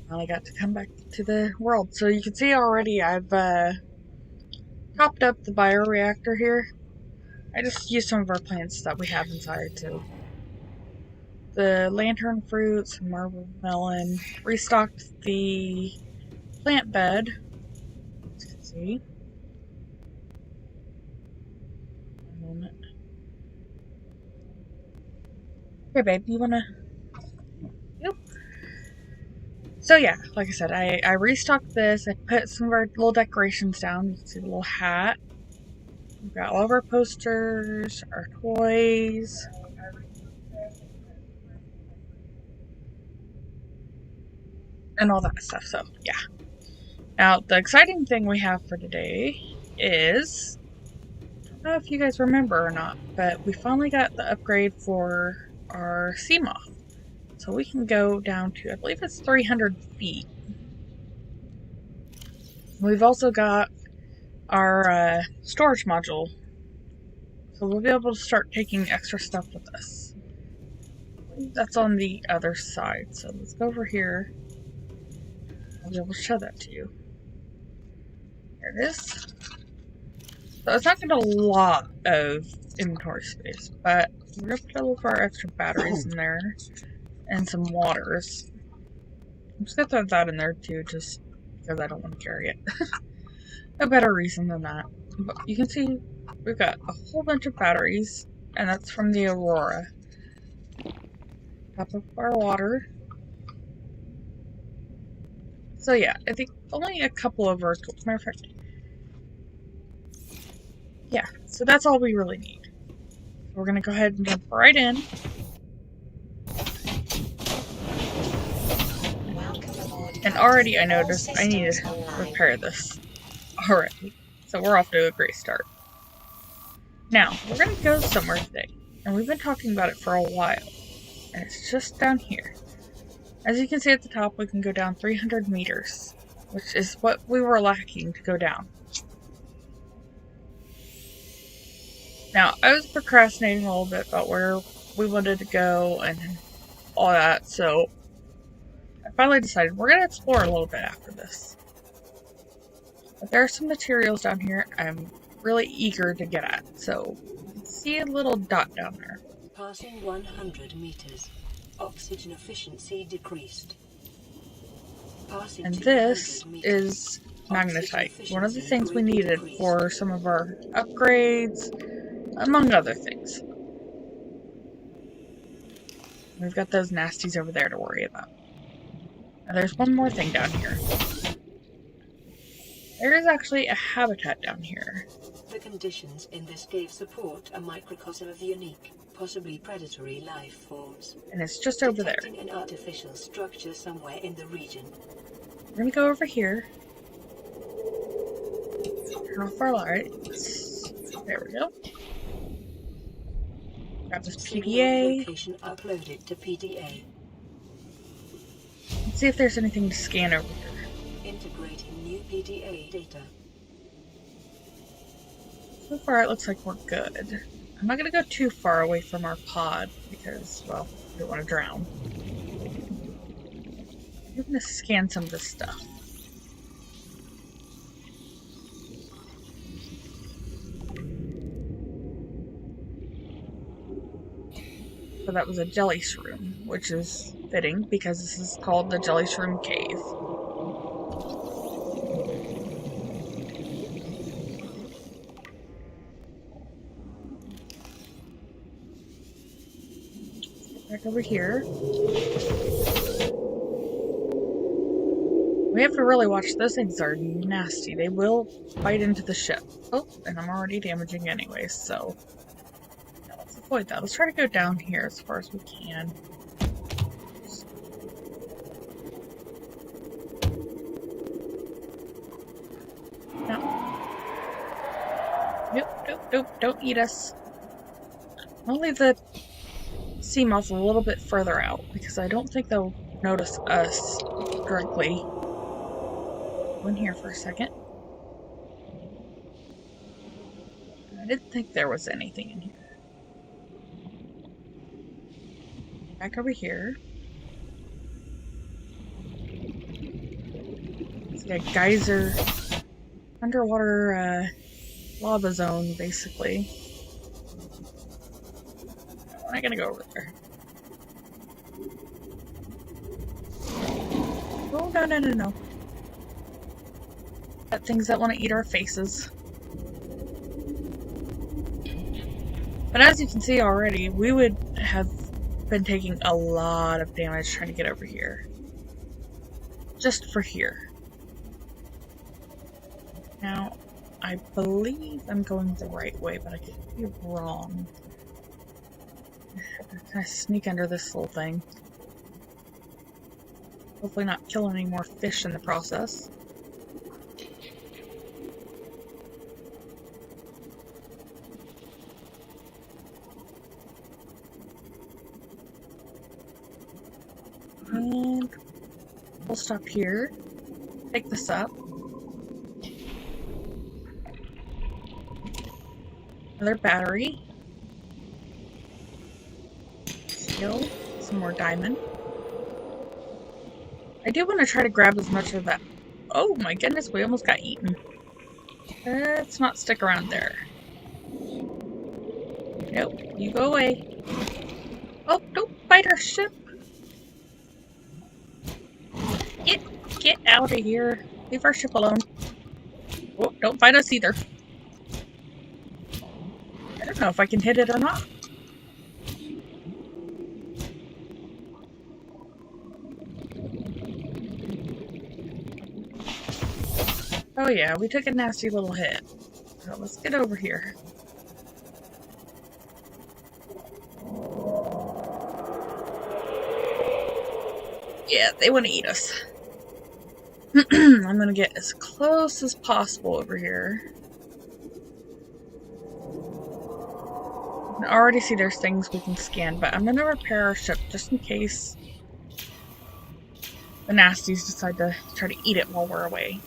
finally got to come back to the world. So you can see already I've topped up the bioreactor here. I just used some of our plants that we have inside to the lantern fruit, some marble melon, restocked the plant bed. As you can see. One moment. Here, babe, you wanna? Yep. So yeah, like I said, I restocked this. I put some of our little decorations down. You can see the little hat. We've got all of our posters, our toys. And all that stuff, so yeah. Now, the exciting thing we have for today is, I don't know if you guys remember or not, but we finally got the upgrade for our sea moth. So we can go down to, I believe it's 300 feet. We've also got our storage module, so we'll be able to start taking extra stuff with us. That's on the other side, so let's go over here. I'll be able to show that to you. There it is. So it's not going to a lot of inventory space, but we're going to put all of our extra batteries in there and some waters. I'm just going to throw that in there too, just because I don't want to carry it. No better reason than that. But you can see we've got a whole bunch of batteries, and that's from the Aurora. Top of our water. So yeah, I think only a couple of our tools. Matter of fact, yeah, so that's all we really need. We're going to go ahead and jump right in. And already I noticed I need to repair this already. So we're off to a great start. Now, we're going to go somewhere today. And we've been talking about it for a while. And it's just down here. As you can see at the top, we can go down 300 meters. Which is what we were lacking to go down. Now, I was procrastinating a little bit about where we wanted to go and all that. So, I finally decided we're going to explore a little bit after this. But there are some materials down here I'm really eager to get at. So, you can see a little dot down there. Passing 100 meters. Oxygen efficiency decreased. Passing and this is magnetite. One of the things we needed for some of our upgrades, among other things. We've got those nasties over there to worry about. Now there's one more thing down here. There is actually a habitat down here. The conditions in this cave support a microcosm of unique, possibly predatory life forms. And it's just over there. Detecting an artificial structure somewhere in the region. We're gonna go over here. Turn off our lights. There we go. Grab this PDA. Location uploaded to PDA. Let's see if there's anything to scan over here. Integrating new PDA data. So far it looks like we're good. I'm not gonna go too far away from our pod because, well, we don't want to drown. I'm gonna scan some of this stuff. So that was a jelly shroom, which is fitting because this is called the Jelly Shroom Cave. Back over here. We have to really watch. Those things are nasty. They will bite into the ship. Oh, and I'm already damaging anyways, so yeah, let's avoid that. Let's try to go down here as far as we can. No. Nope, don't eat us. I'll leave the sea moths a little bit further out because I don't think they'll notice us directly. Go in here for a second. I didn't think there was anything in here. Back over here. Yeah, geyser, underwater lava zone, basically. I'm not gonna go over there. Oh, no, no, no, no. Got things that want to eat our faces. But as you can see already, we would have been taking a lot of damage trying to get over here. Just for here. Now, I believe I'm going the right way, but I could be wrong. Can I sneak under this little thing? Hopefully not kill any more fish in the process. And we'll stop here. Pick this up. Another battery. Steel. Some more diamond. I do want to try to grab as much of that. Oh my goodness, we almost got eaten. Let's not stick around there. Nope, you go away. Oh, don't bite our ship. Get out of here. Leave our ship alone. Oh, don't bite us either. I don't know if I can hit it or not. Oh yeah, we took a nasty little hit. So let's get over here. Yeah, they want to eat us. I'm gonna get as close as possible over here. I can already see there's things we can scan, but I'm gonna repair our ship just in case the nasties decide to try to eat it while we're away.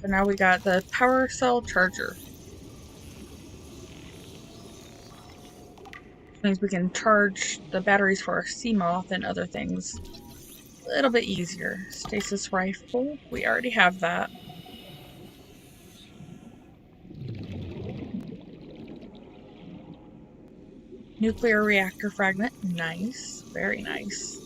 So now we got the power cell charger. Which means we can charge the batteries for our sea moth and other things a little bit easier. Stasis rifle, we already have that. Nuclear reactor fragment, nice, very nice.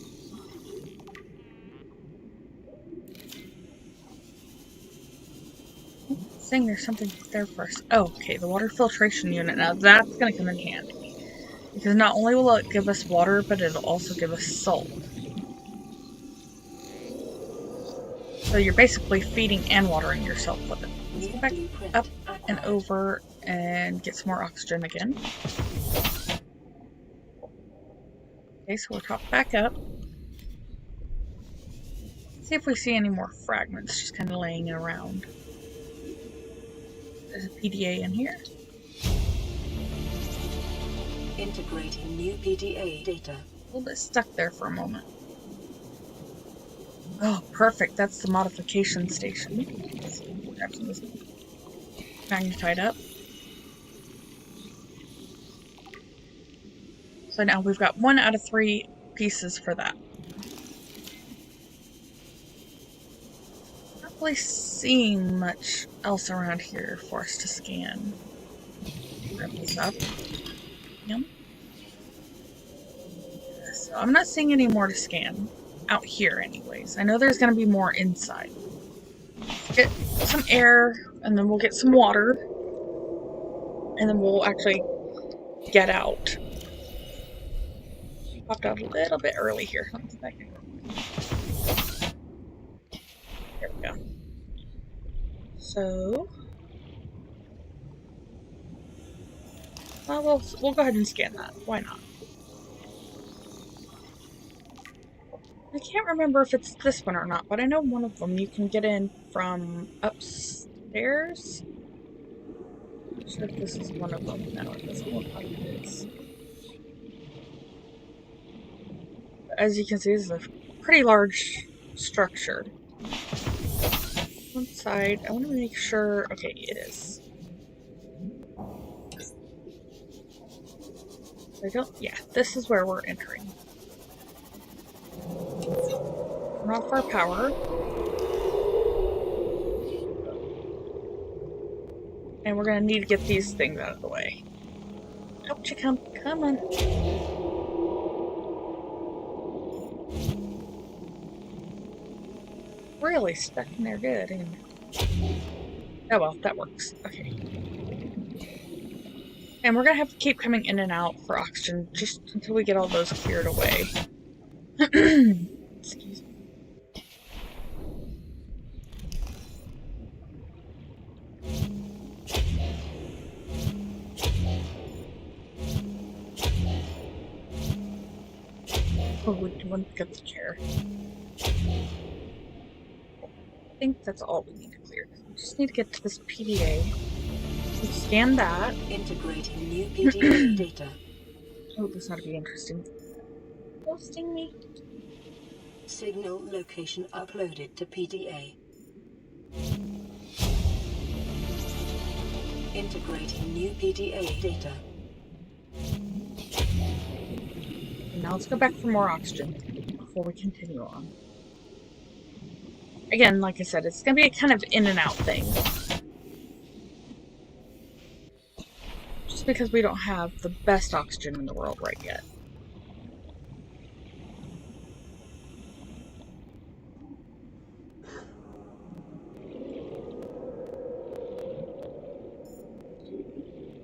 Saying there's something there first. Oh, okay, the water filtration unit. Now that's gonna come in handy. Because not only will it give us water, but it'll also give us salt. So you're basically feeding and watering yourself with it. Let's go back up and over and get some more oxygen again. Okay, so we're topped back up. See if we see any more fragments just kind of laying around. There's a PDA in here. Integrating new PDA data. A little bit stuck there for a moment. Oh, perfect. That's the Modification Station. Grab some of this magnetite up. So now we've got 1 out of 3 pieces for that. Not really seeing much else around here for us to scan. Grab this up. Yep. So I'm not seeing any more to scan. Out here anyways. I know there's going to be more inside. Let's get some air, and then we'll get some water. And then we'll actually get out. Popped out a little bit early here. Let me get back in. There we go. So... well, we'll go ahead and scan that. Why not? I can't remember if it's this one or not, but I know one of them you can get in from upstairs. I'm not sure if this is one of them. No, it doesn't look like it is. As you can see, this is a pretty large structure. One side, I want to make sure... okay, it is. Yeah, this is where we're entering. Turn off our power. And we're gonna need to get these things out of the way. Up you come, come on. Really stuck in there good. And... oh well, that works. Okay. And we're gonna have to keep coming in and out for oxygen just until we get all those cleared away. Excuse me. Oh, we want to pick up the chair. I think that's all we need to clear. We just need to get to this PDA. We scan that. Integrating new PDA data. Oh, this ought to be interesting. Ghosting me. Signal location uploaded to PDA. Integrating new PDA data. And now let's go back for more oxygen before we continue on. Again, like I said, it's going to be a kind of in and out thing. Just because we don't have the best oxygen in the world right yet.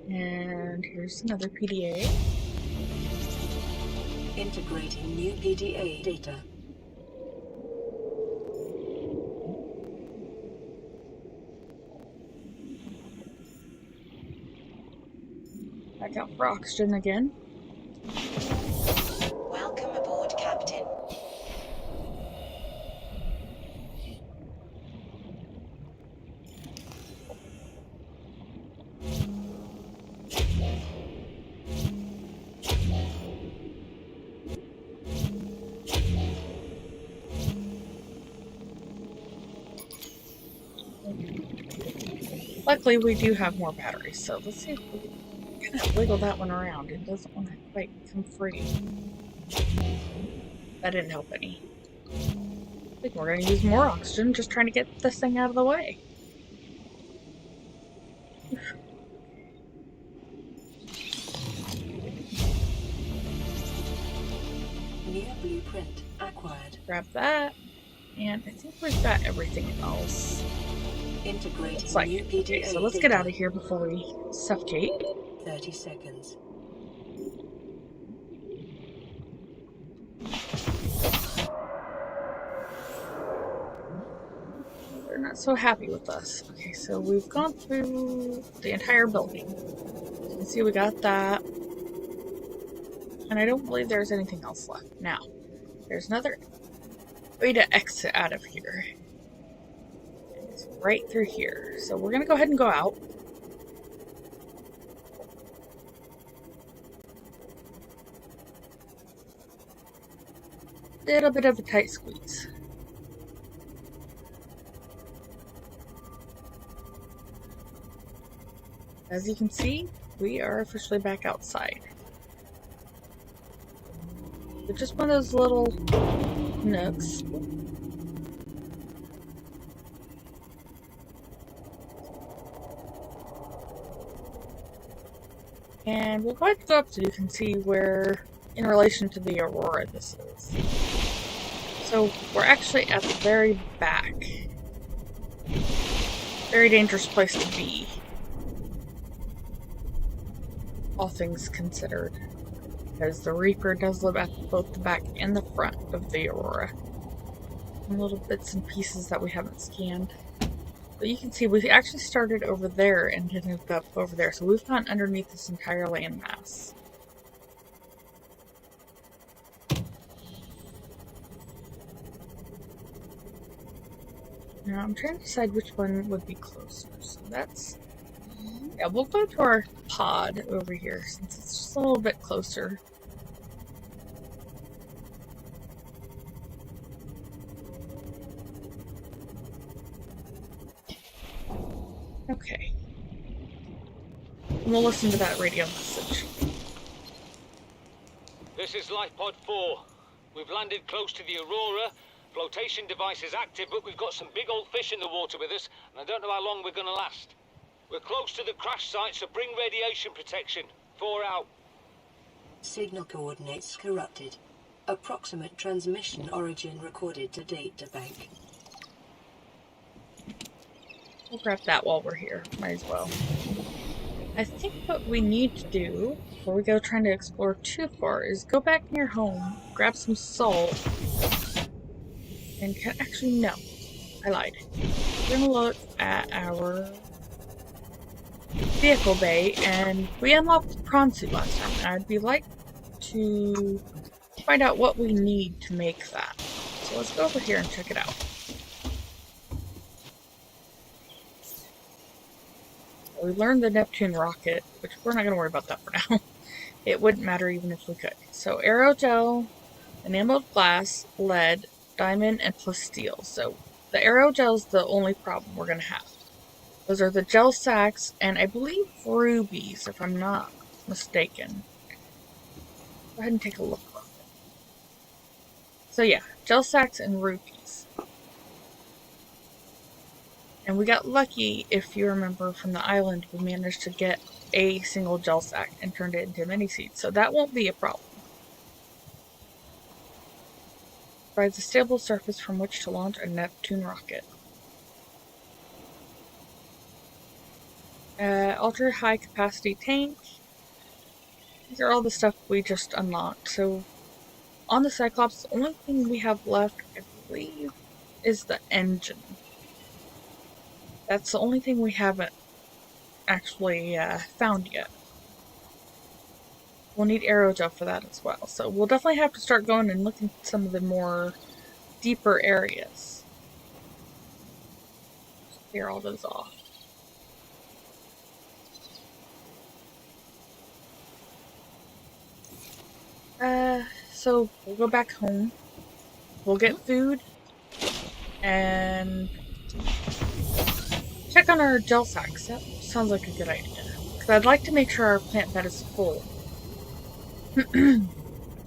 And here's another PDA. Integrating new PDA data. Back out for oxygen again. Welcome aboard, Captain. Luckily, we do have more batteries, so let's see if we can kind of wiggle that one around. It doesn't want to quite come free. That didn't help any. I think we're going to use more oxygen, just trying to get this thing out of the way. New blueprint acquired. Grab that, and I think we've got everything else. Integrating It's like, new PDA okay, so let's get out of here before we suffocate. 30 seconds. They're not so happy with us. Okay, so we've gone through the entire building. You can see we got that. And I don't believe there's anything else left. Now, there's another way to exit out of here. It's right through here. So we're going to go ahead and go out. Little bit of a tight squeeze. As you can see, we are officially back outside. It's just one of those little nooks. And we'll go ahead and go up so you can see where, in relation to the aurora, this is. So we're actually at the very back. Very dangerous place to be. All things considered. Because the Reaper does live at both the back and the front of the aurora. And little bits and pieces that we haven't scanned. But you can see we actually started over there and ended up over there. So we've gone underneath this entire landmass. Now I'm trying to decide which one would be closer. So that's... yeah, we'll go to our pod over here since it's just a little bit closer. Okay. And we'll listen to that radio message. This is Lifepod 4. We've landed close to the Aurora. Flotation device is active, but we've got some big old fish in the water with us, and I don't know how long we're gonna last. We're close to the crash site, so bring radiation protection. 4 out. Signal coordinates corrupted. Approximate transmission origin recorded to data bank. We'll grab that while we're here. Might as well. I think what we need to do before we go trying to explore too far is go back near home, grab some salt, and actually no, I lied. We're gonna look at our vehicle bay, and we unlocked the prawn suit last time, and I'd be like to find out what we need to make that. So let's go over here and check it out. We learned the Neptune rocket, which we're not going to worry about that for now. It wouldn't matter even if we could. So aerogel, enameled glass, lead, diamond, and plus steel. So the aerogel is the only problem we're going to have. Those are the gel sacks, and I believe rubies, if I'm not mistaken. Go ahead and take a look. So yeah, gel sacks and rubies. And we got lucky, if you remember from the island, we managed to get a single gel sack and turned it into mini seeds, so that won't be a problem. Provides a stable surface from which to launch a Neptune rocket. Ultra high capacity tank. These are all the stuff we just unlocked. So on the Cyclops, the only thing we have left, I believe, is the engine. That's the only thing we haven't actually found yet. We'll need aerogel for that as well. So we'll definitely have to start going and looking at some of the more deeper areas. Clear all those off. So we'll go back home. We'll get food and check on our gel sacks. That sounds like a good idea. Because I'd like to make sure our plant bed is full.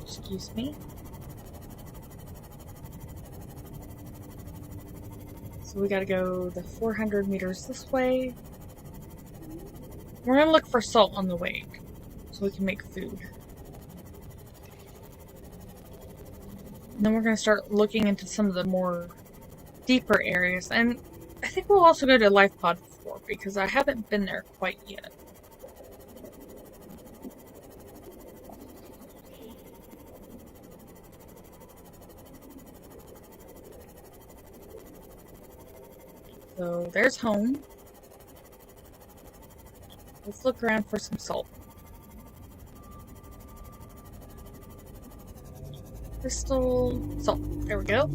Excuse me. So we gotta go the 400 meters this way. We're gonna look for salt on the way so we can make food. And then we're gonna start looking into some of the more deeper areas. And I think we'll also go to Lifepod 4 because I haven't been there quite yet. So there's home. Let's look around for some salt. Crystal salt. There we go.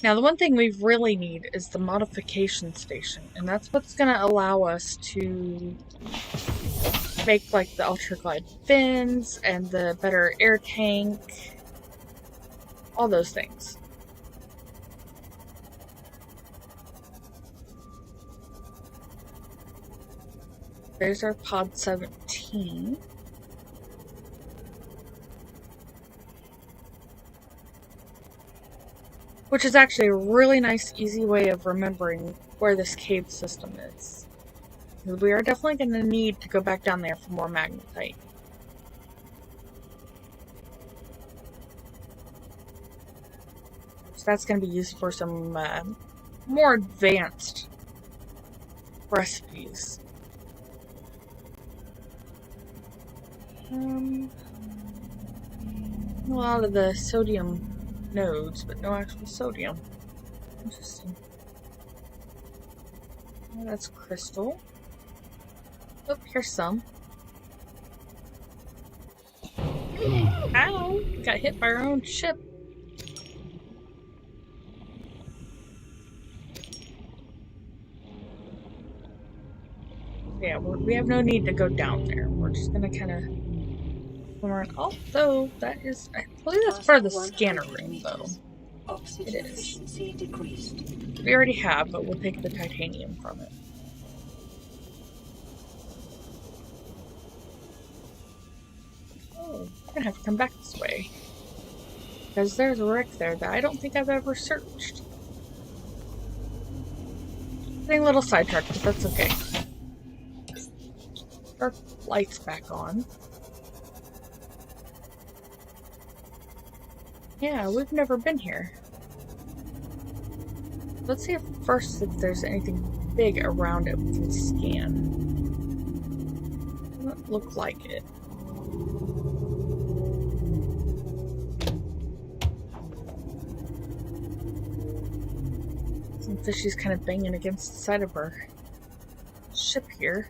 Now the one thing we really need is the Modification Station, and that's what's going to allow us to make like the ultra-glide fins and the better air tank, all those things. There's our pod 17. Which is actually a really nice, easy way of remembering where this cave system is. We are definitely going to need to go back down there for more magnetite. So that's going to be used for some more advanced recipes. A lot of the sodium nodes, but no actual sodium. Interesting. Oh, that's crystal. Oh, here's some. Ow! We got hit by our own ship. Yeah, we have no need to go down there. We're just gonna kind of swim around. Although that is, I believe that's part of the scanner room, though. It is. We already have, but we'll take the titanium from it. I'm gonna have to come back this way. Because there's a wreck there that I don't think I've ever searched. Getting a little sidetracked, but that's okay. Our lights back on. Yeah, we've never been here. Let's see if there's anything big around it we can scan. Doesn't look like it. Some fishies kind of banging against the side of our ship here.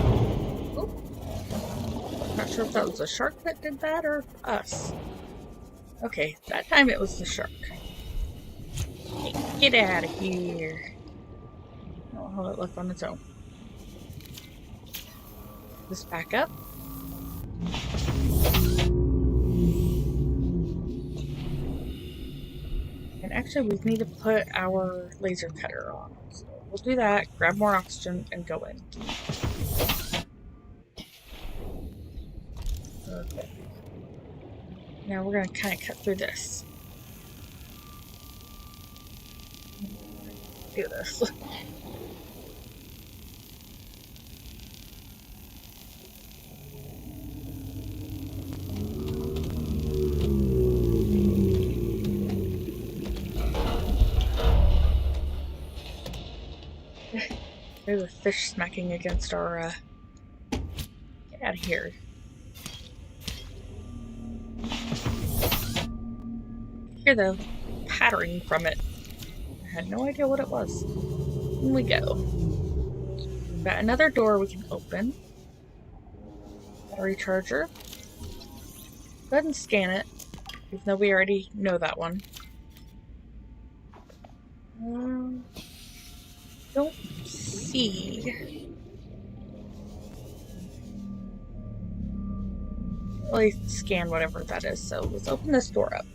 Oh. Not sure if that was a shark that did that or us. Okay, that time it was the shark. Hey, get out of here. Oh, how it left on its own. This back up. And actually we need to put our laser cutter on. So we'll do that, grab more oxygen, and go in. Okay. Now we're going to kind of cut through this. Do this. There's a fish smacking against our, Get out of here. Hear the pattering from it. I had no idea what it was. In we go. Got another door we can open. Battery charger. Go ahead and scan it, even though we already know that one. Don't see. Really scan whatever that is, so let's open this door up.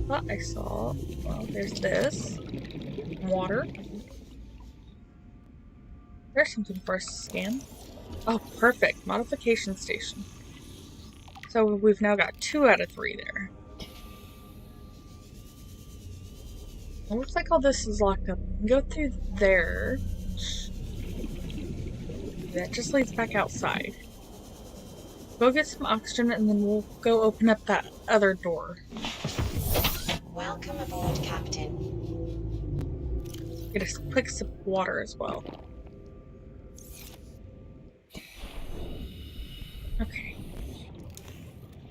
Thought I saw. Well, there's this. Water. There's something for us to scan. Oh, perfect. Modification Station. So we've now got 2 out of 3 there. It looks like all this is locked up. We can go through there. That just leads back outside. Go get some oxygen and then we'll go open up that other door. Welcome aboard, Captain. Get a quick sip of water as well. Okay.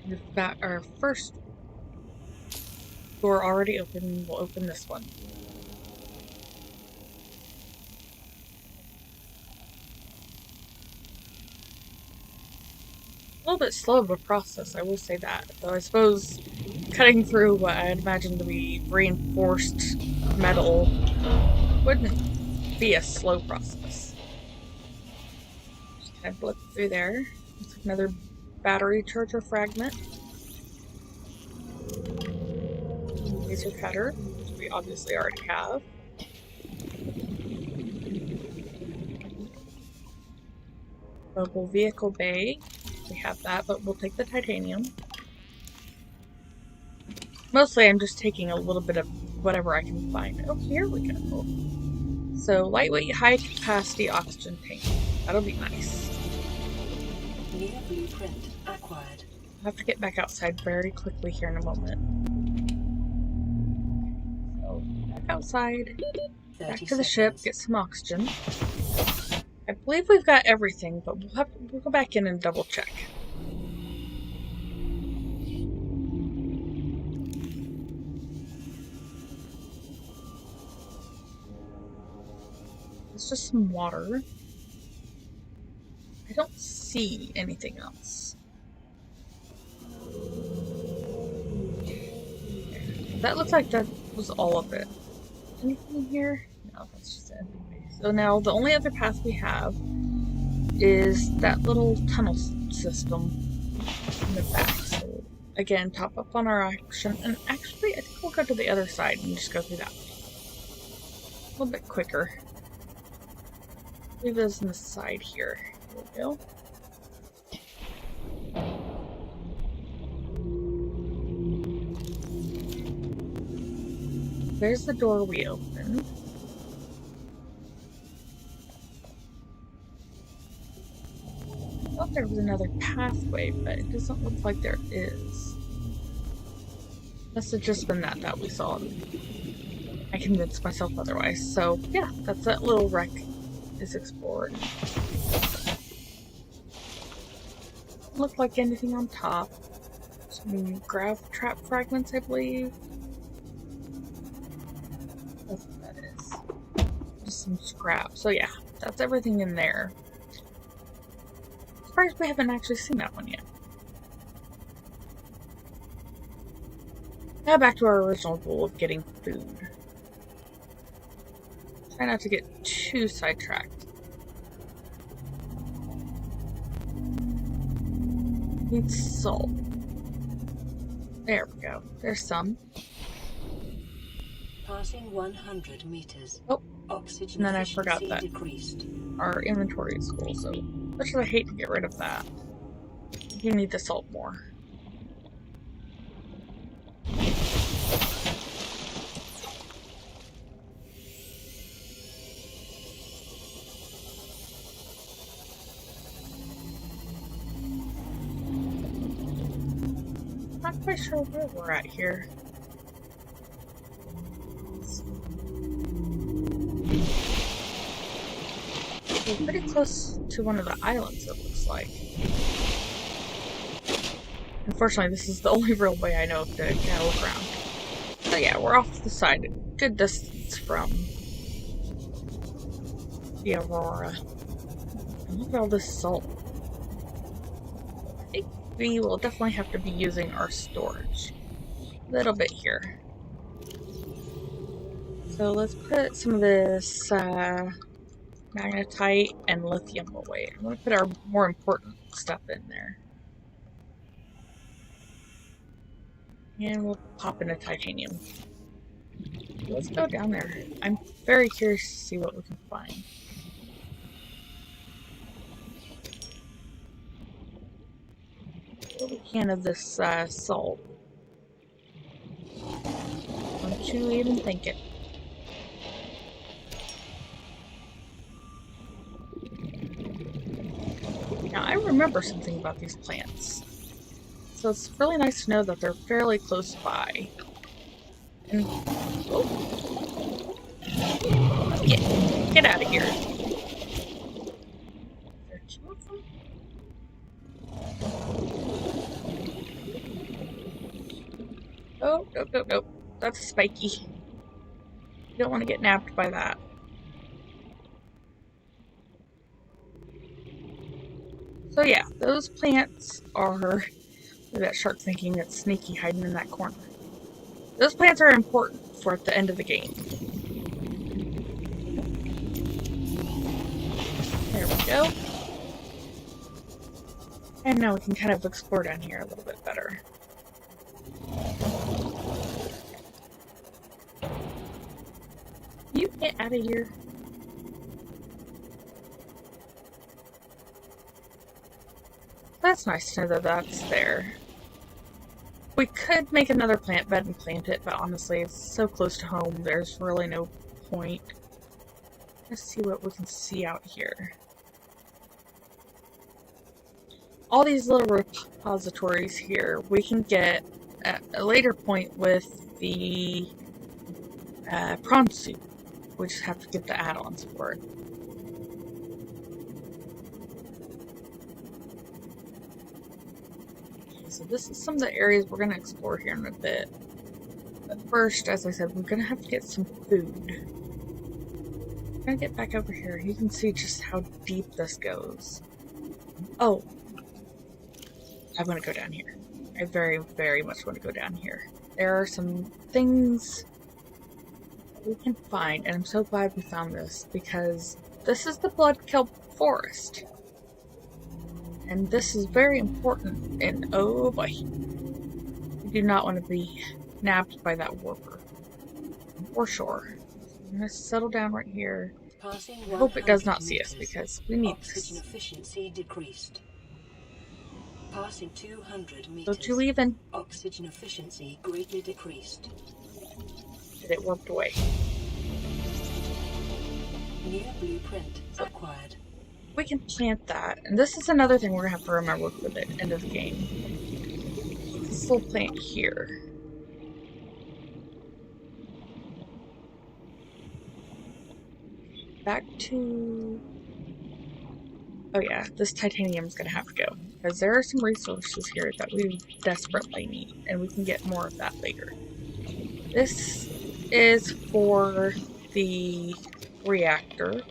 We've got our first door already open. We'll open this one. A little bit slow of a process, I will say that. Though I suppose cutting through what I'd imagine to be reinforced metal wouldn't be a slow process. Just kind of look through there. It's another battery charger fragment. Laser cutter, which we obviously already have. Mobile vehicle bay. We have that, but we'll take the titanium. Mostly I'm just taking a little bit of whatever I can find. Oh, here we go. So, lightweight, high capacity oxygen tank. That'll be nice. New blueprint acquired. I'll have to get back outside very quickly here in a moment. So, back outside. Back to the ship, get some oxygen. I believe we've got everything, but we'll go back in and double check. It's just some water. I don't see anything else. That looks like that was all of it. Anything here? No, that's just it. So now the only other path we have is that little tunnel system in the back. So again, top up on our action, and actually I think we'll go to the other side and just go through that way. A little bit quicker. Leave those on the side here. There we go. There's the door we opened. I thought there was another pathway, but it doesn't look like there is. Must have just been that we saw. I convinced myself otherwise. So, yeah, that's that little wreck is explored. Doesn't look like anything on top. Some grav trap fragments, I believe. That's what that is. Just some scrap. So, yeah, that's everything in there. Surprised we haven't actually seen that one yet. Now back to our original goal of getting food. Try not to get too sidetracked. Need salt. There we go. There's some. Passing 100 meters. Oh, oxygen and then I forgot that decreased. our inventory is full, so much as I hate to get rid of that. You need the salt more. Not quite sure where we're at here. We're pretty close to one of the islands, it looks like. Unfortunately, this is the only real way I know to kind of look around. So yeah, we're off to the side, a good distance from the Aurora. And look at all this salt. I think we will definitely have to be using our storage. A little bit here. So let's put some of this magnetite and lithium away. I'm going to put our more important stuff in there. And we'll pop in a titanium. Let's go down there. I'm very curious to see what we can find. What we can of this salt. Don't you even think it. Now, I remember something about these plants. So it's really nice to know that they're fairly close by. And, oh. Get out of here. Is there two of them? Oh, nope. That's spiky. You don't want to get nabbed by that. So yeah, those plants are... Look at that shark thinking it's sneaky hiding in that corner. Those plants are important for at the end of the game. There we go. And now we can kind of explore down here a little bit better. You get out of here. That's nice to know that that's there. We could make another plant bed and plant it, but honestly, it's so close to home, there's really no point. Let's see what we can see out here. All these little repositories here, we can get at a later point with the prawn soup. We just have to get the add-ons for it. So this is some of the areas we're going to explore here in a bit. But first, as I said, we're going to have to get some food. I'm going to get back over here. You can see just how deep this goes. Oh. I'm going to go down here. I very, very much want to go down here. There are some things that we can find, and I'm so glad we found this, because this is the blood kelp forest. And this is very important, and oh boy, we do not want to be nabbed by that warper. For sure. I'm going to settle down right here. Passing I hope it does not 100 see us meters. because we need Oxygen this. efficiency decreased. Passing 200 So meters. 2 even. Oxygen efficiency greatly decreased. And it warped away. New blueprint acquired. We can plant that. And this is another thing we're going to have to remember for the end of the game. This little plant here. Back to... Oh yeah, this titanium is going to have to go. Because there are some resources here that we desperately need. And we can get more of that later. This is for the reactor.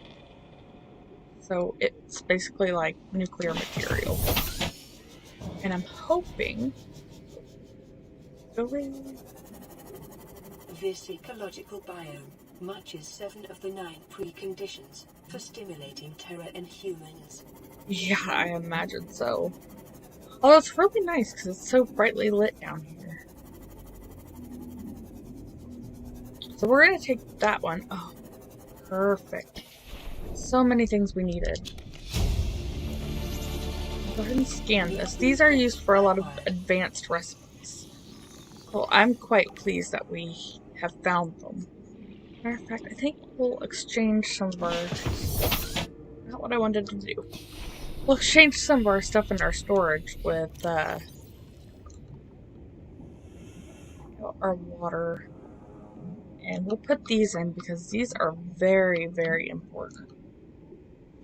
So it's basically like nuclear material. And I'm hoping... This ecological biome matches 7 of the 9 preconditions for stimulating terror in humans. Yeah, I imagine so. Although it's really nice because it's so brightly lit down here. So we're going to take that one. Oh, perfect. So many things we needed. Go ahead and scan this. These are used for a lot of advanced recipes. Well, I'm quite pleased that we have found them. Matter of fact, I think we'll exchange some of our... Not what I wanted to do. We'll exchange some of our stuff in our storage with our water. And we'll put these in because these are very, very important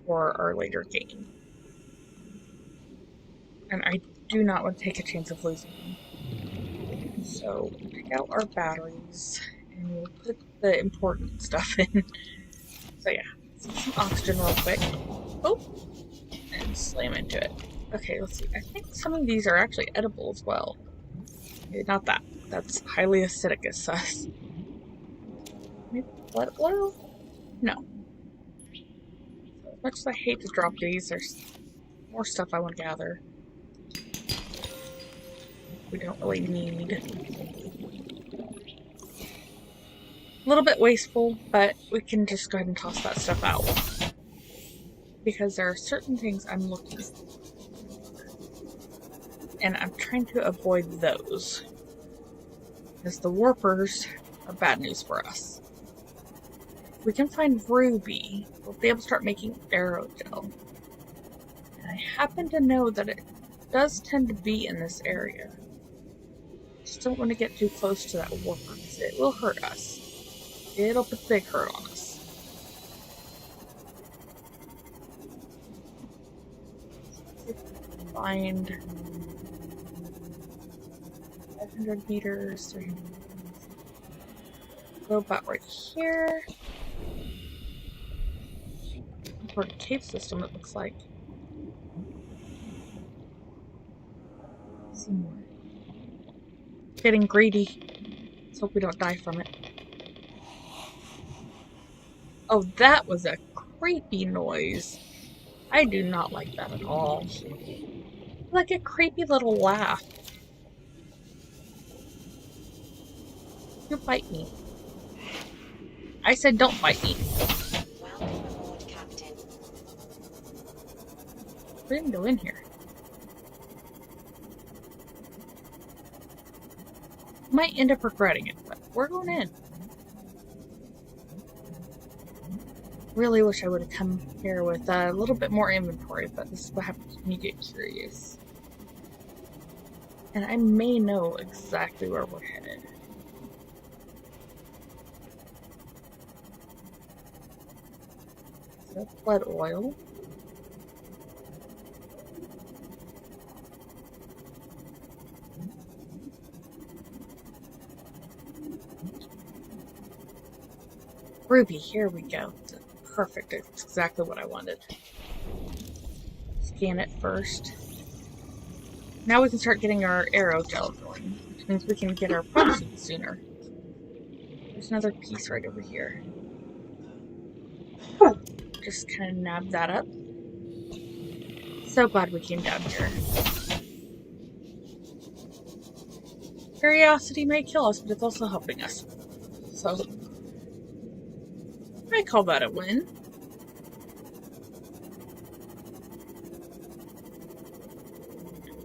for our later game. And I do not want to take a chance of losing them. So, take out our batteries and we'll put the important stuff in. So yeah, some oxygen real quick. Oh! And slam into it. Okay, let's see. I think some of these are actually edible as well. Okay, not that. That's highly acidic as sus. Maybe let it boil? No. As much as I hate to drop these, there's more stuff I want to gather. We don't really need. A little bit wasteful, but we can just go ahead and toss that stuff out. Because there are certain things I'm looking for. And I'm trying to avoid those. Because the warpers are bad news for us. If we can find ruby, we'll be able to start making aerogel. And I happen to know that it does tend to be in this area. Just don't want to get too close to that warper because it will hurt us. It'll put a big hurt on us. Find 500 meters, 300 meters. Go about right here. For a cave system, it looks like. See more. Getting greedy. Let's hope we don't die from it. Oh, that was a creepy noise. I do not like that at all. Like a creepy little laugh. You bite me. I said don't bite me. Welcome aboard, Captain. We didn't go in here. Might end up regretting it, but we're going in. Really wish I would have come here with a little bit more inventory, but this is what happens when you get curious. And I may know exactly where we're headed. So that's blood oil. Ruby, here we go. Perfect, it's exactly what I wanted. Scan it first. Now we can start getting our aerogel going, which means we can get our processing sooner. There's another piece right over here. Just kind of nab that up. So glad we came down here. Curiosity may kill us, but it's also helping us. So, I call that a win.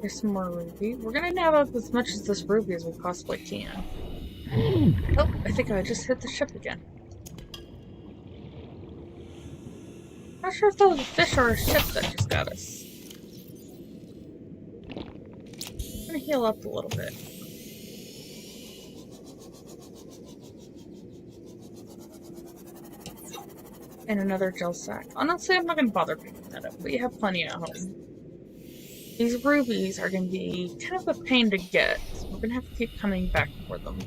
Here's some more ruby. We're gonna nab up as much of this ruby as we possibly can. Oh, I think I just hit the ship again. Not sure if that was a fish or a ship that just got us. I'm gonna heal up a little bit. And another gel sack. Honestly, I'm not gonna bother picking that up. We have plenty at home. These rubies are gonna be kind of a pain to get, so we're gonna have to keep coming back for them.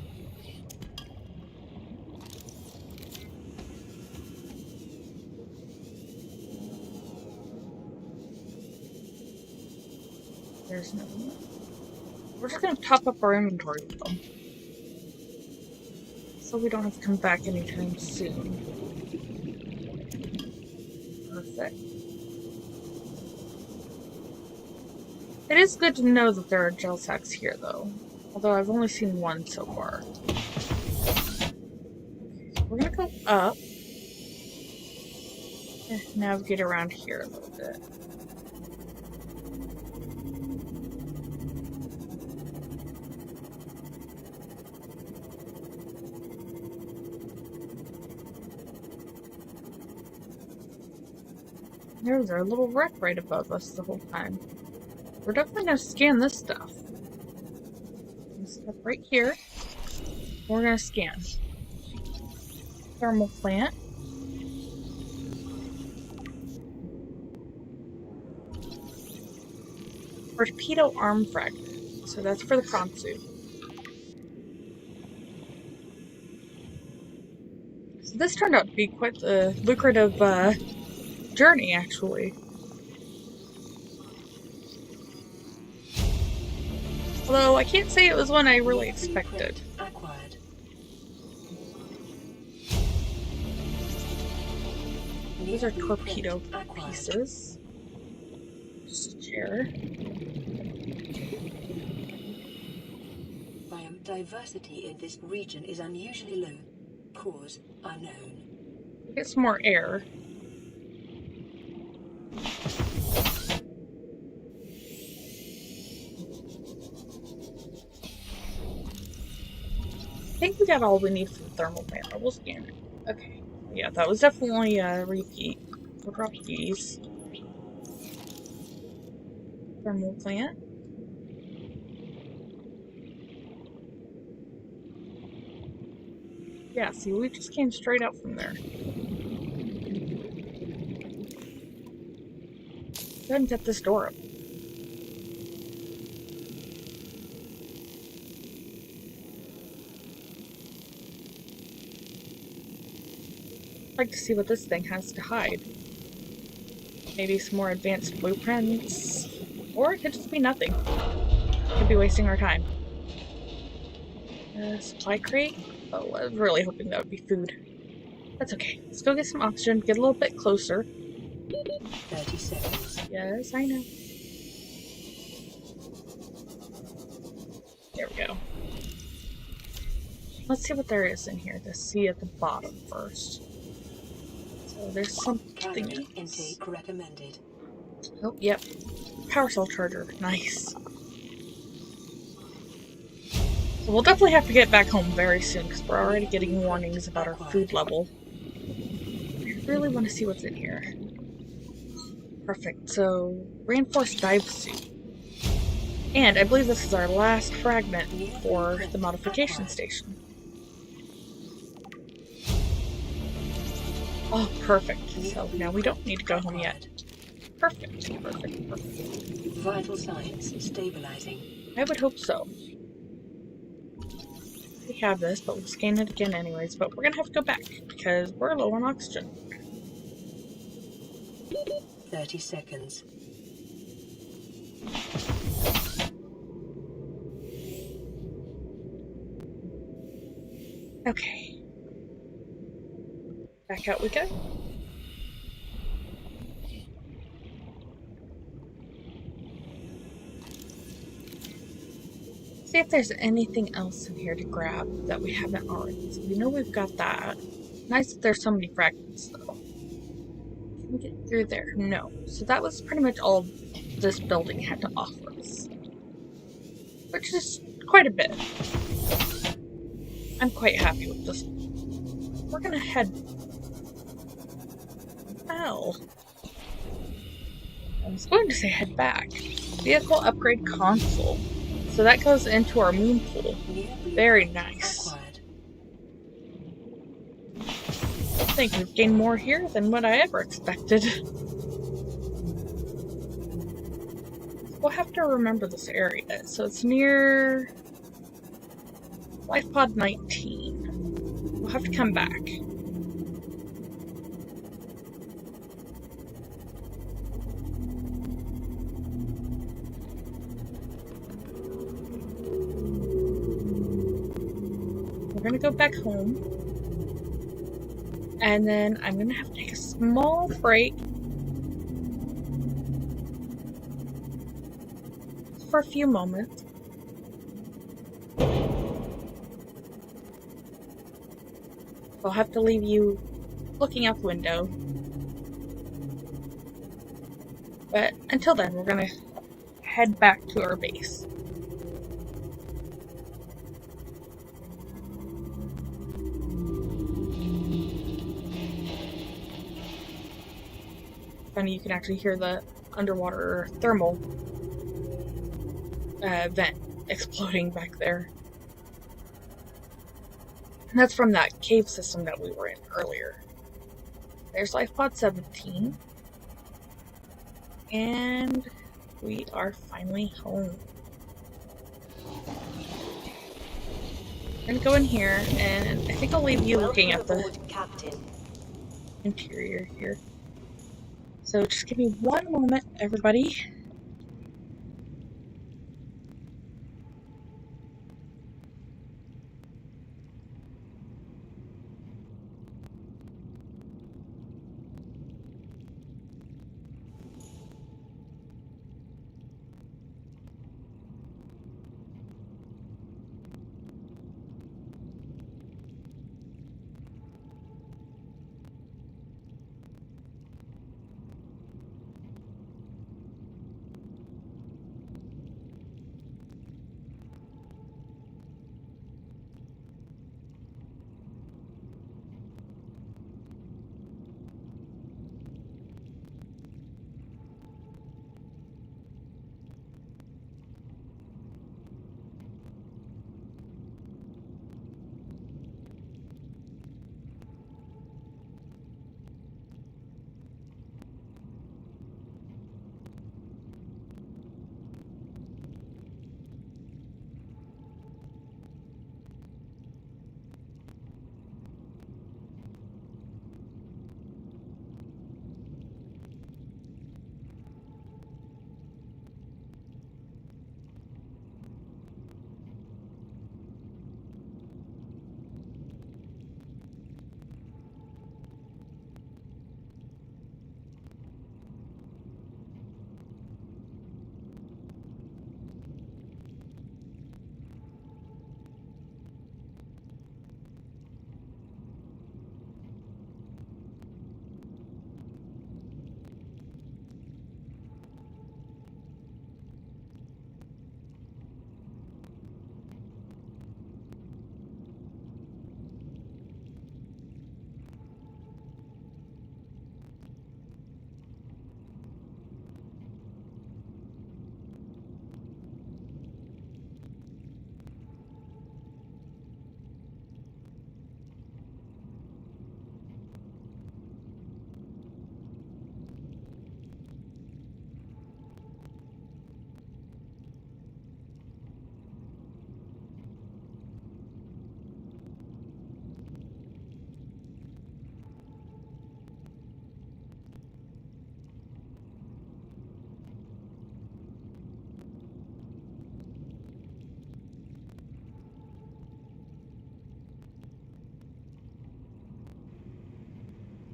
There's no one. We're just gonna top up our inventory with them, so we don't have to come back anytime soon. Perfect. It is good to know that there are gel sacks here, though. Although I've only seen one so far. We're gonna go up. And navigate around here a little bit. There's our little wreck right above us the whole time. We're definitely gonna scan this stuff. Step right here. We're gonna scan. Thermal plant. Torpedo arm fragment. So that's for the prawn suit. So this turned out to be quite the lucrative journey, actually. Although I can't say it was one I really expected. These are torpedo pieces. Just a chair. Biodiversity in this region is unusually low. Cause unknown. Get some more air. I think we got all we need for the thermal plant. We'll scan it. Okay. Yeah, that was definitely a repeat. We'll drop these. Thermal plant. Yeah, see, we just came straight out from there. Go ahead and get this door up. I'd like to see what this thing has to hide. Maybe some more advanced blueprints. Or it could just be nothing. Could be wasting our time. Supply crate? Oh, I was really hoping that would be food. That's okay. Let's go get some oxygen, get a little bit closer. 30 seconds. Yes, I know. There we go. Let's see what there is in here to see at the bottom first. So there's something else. Intake recommended. Oh, yep. Power cell charger. Nice. So we'll definitely have to get back home very soon because we're already getting warnings about our food level. I really want to see what's in here. Perfect. So, reinforced dive suit. And I believe this is our last fragment for the Modification Station. Oh, perfect. So now we don't need to go home yet. Perfect. Perfect. Perfect. Vital signs stabilizing. I would hope so. We have this, but we'll scan it again anyways. But we're gonna have to go back because we're low on oxygen. 30 seconds. Okay. Back out we go. See if there's anything else in here to grab that we haven't already. So we know we've got that. Nice that there's so many fragments, though. Can we get through there? No. So that was pretty much all this building had to offer us. Which is quite a bit. I'm quite happy with this. We're gonna head... Well... I was going to say head back. Vehicle upgrade console. So that goes into our moon pool. Very nice. I think we've gained more here than what I ever expected. We'll have to remember this area. So it's near Life Pod 19. We'll have to come back. We're gonna go back home. And then I'm gonna have to take a small break for a few moments. I'll have to leave you looking out the window. But until then, we're gonna head back to our base. Funny, you can actually hear the underwater thermal vent exploding back there. And that's from that cave system that we were in earlier. There's Life Pod 17. And we are finally home. I'm gonna go in here, and I think I'll leave you looking at the interior here. So just give me one moment, everybody.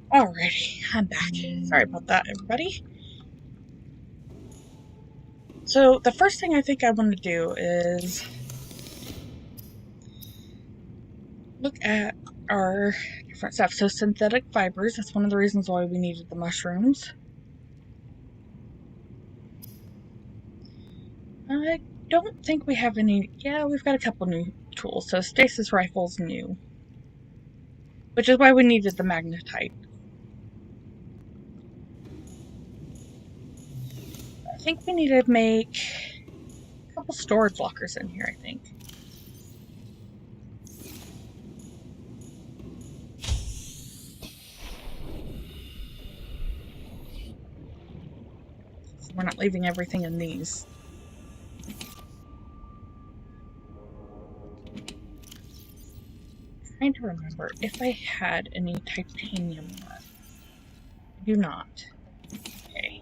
Alrighty, I'm back. Sorry about that, everybody. So, the first thing I think I want to do is look at our different stuff. So synthetic fibers, that's one of the reasons why we needed the mushrooms. I don't think we have any. Yeah, we've got a couple new tools. So stasis rifle's new, which is why we needed the magnetite. I think we need to make a couple storage lockers in here, I think. So we're not leaving everything in these. Trying to remember if I had any titanium left. I do not. Okay.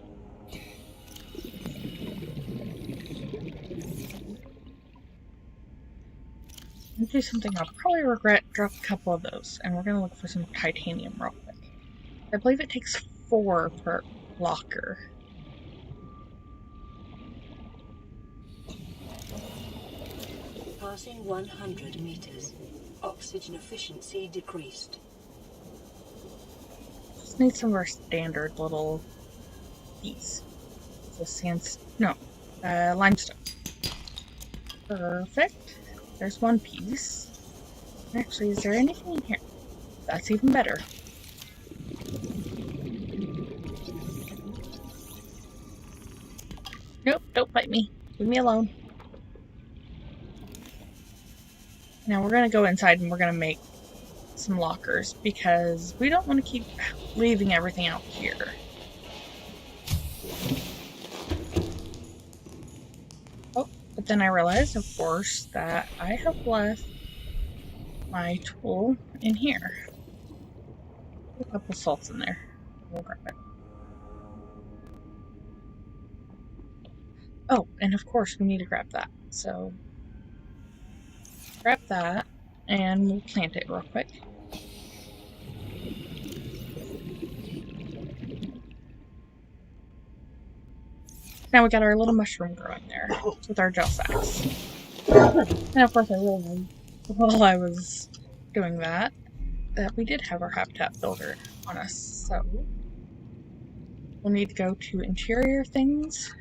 I'm gonna do something I'll probably regret. Drop a couple of those, and we're gonna look for some titanium real quick. I believe it takes 4 per locker. Passing 100 meters. Oxygen efficiency decreased. Just need some of our standard little piece. Limestone. Perfect. There's one piece. Actually, is there anything in here? That's even better. Nope, don't bite me. Leave me alone. Now we're gonna go inside and we're gonna make some lockers because we don't want to keep leaving everything out here. Oh, but then I realized, of course, that I have left my tool in here. A couple salts in there. We'll grab it. Oh, and of course we need to grab that. So grab that and we'll plant it real quick. Now we got our little mushroom growing there with our gel sacks. And of course I realized while I was doing that we did have our habitat builder on us, so we'll need to go to interior things.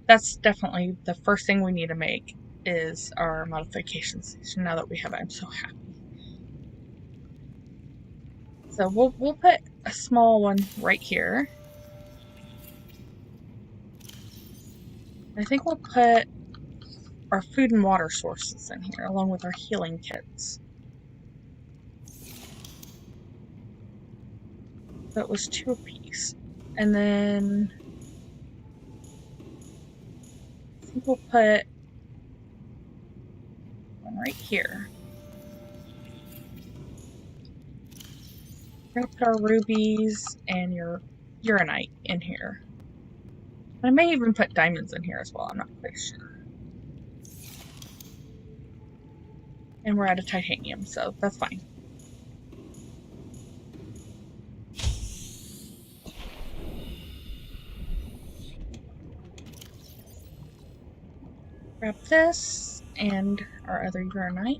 That's definitely the first thing we need to make is our modification station. Now that we have it, I'm so happy. So we'll put a small one right here. I think we'll put our food and water sources in here, along with our healing kits. So it was 2 apiece. And then I think we'll put one right here. We're gonna put our rubies and your uranite in here. I may even put diamonds in here as well, I'm not quite sure. And we're out of titanium, so that's fine. Grab this and our other uranite.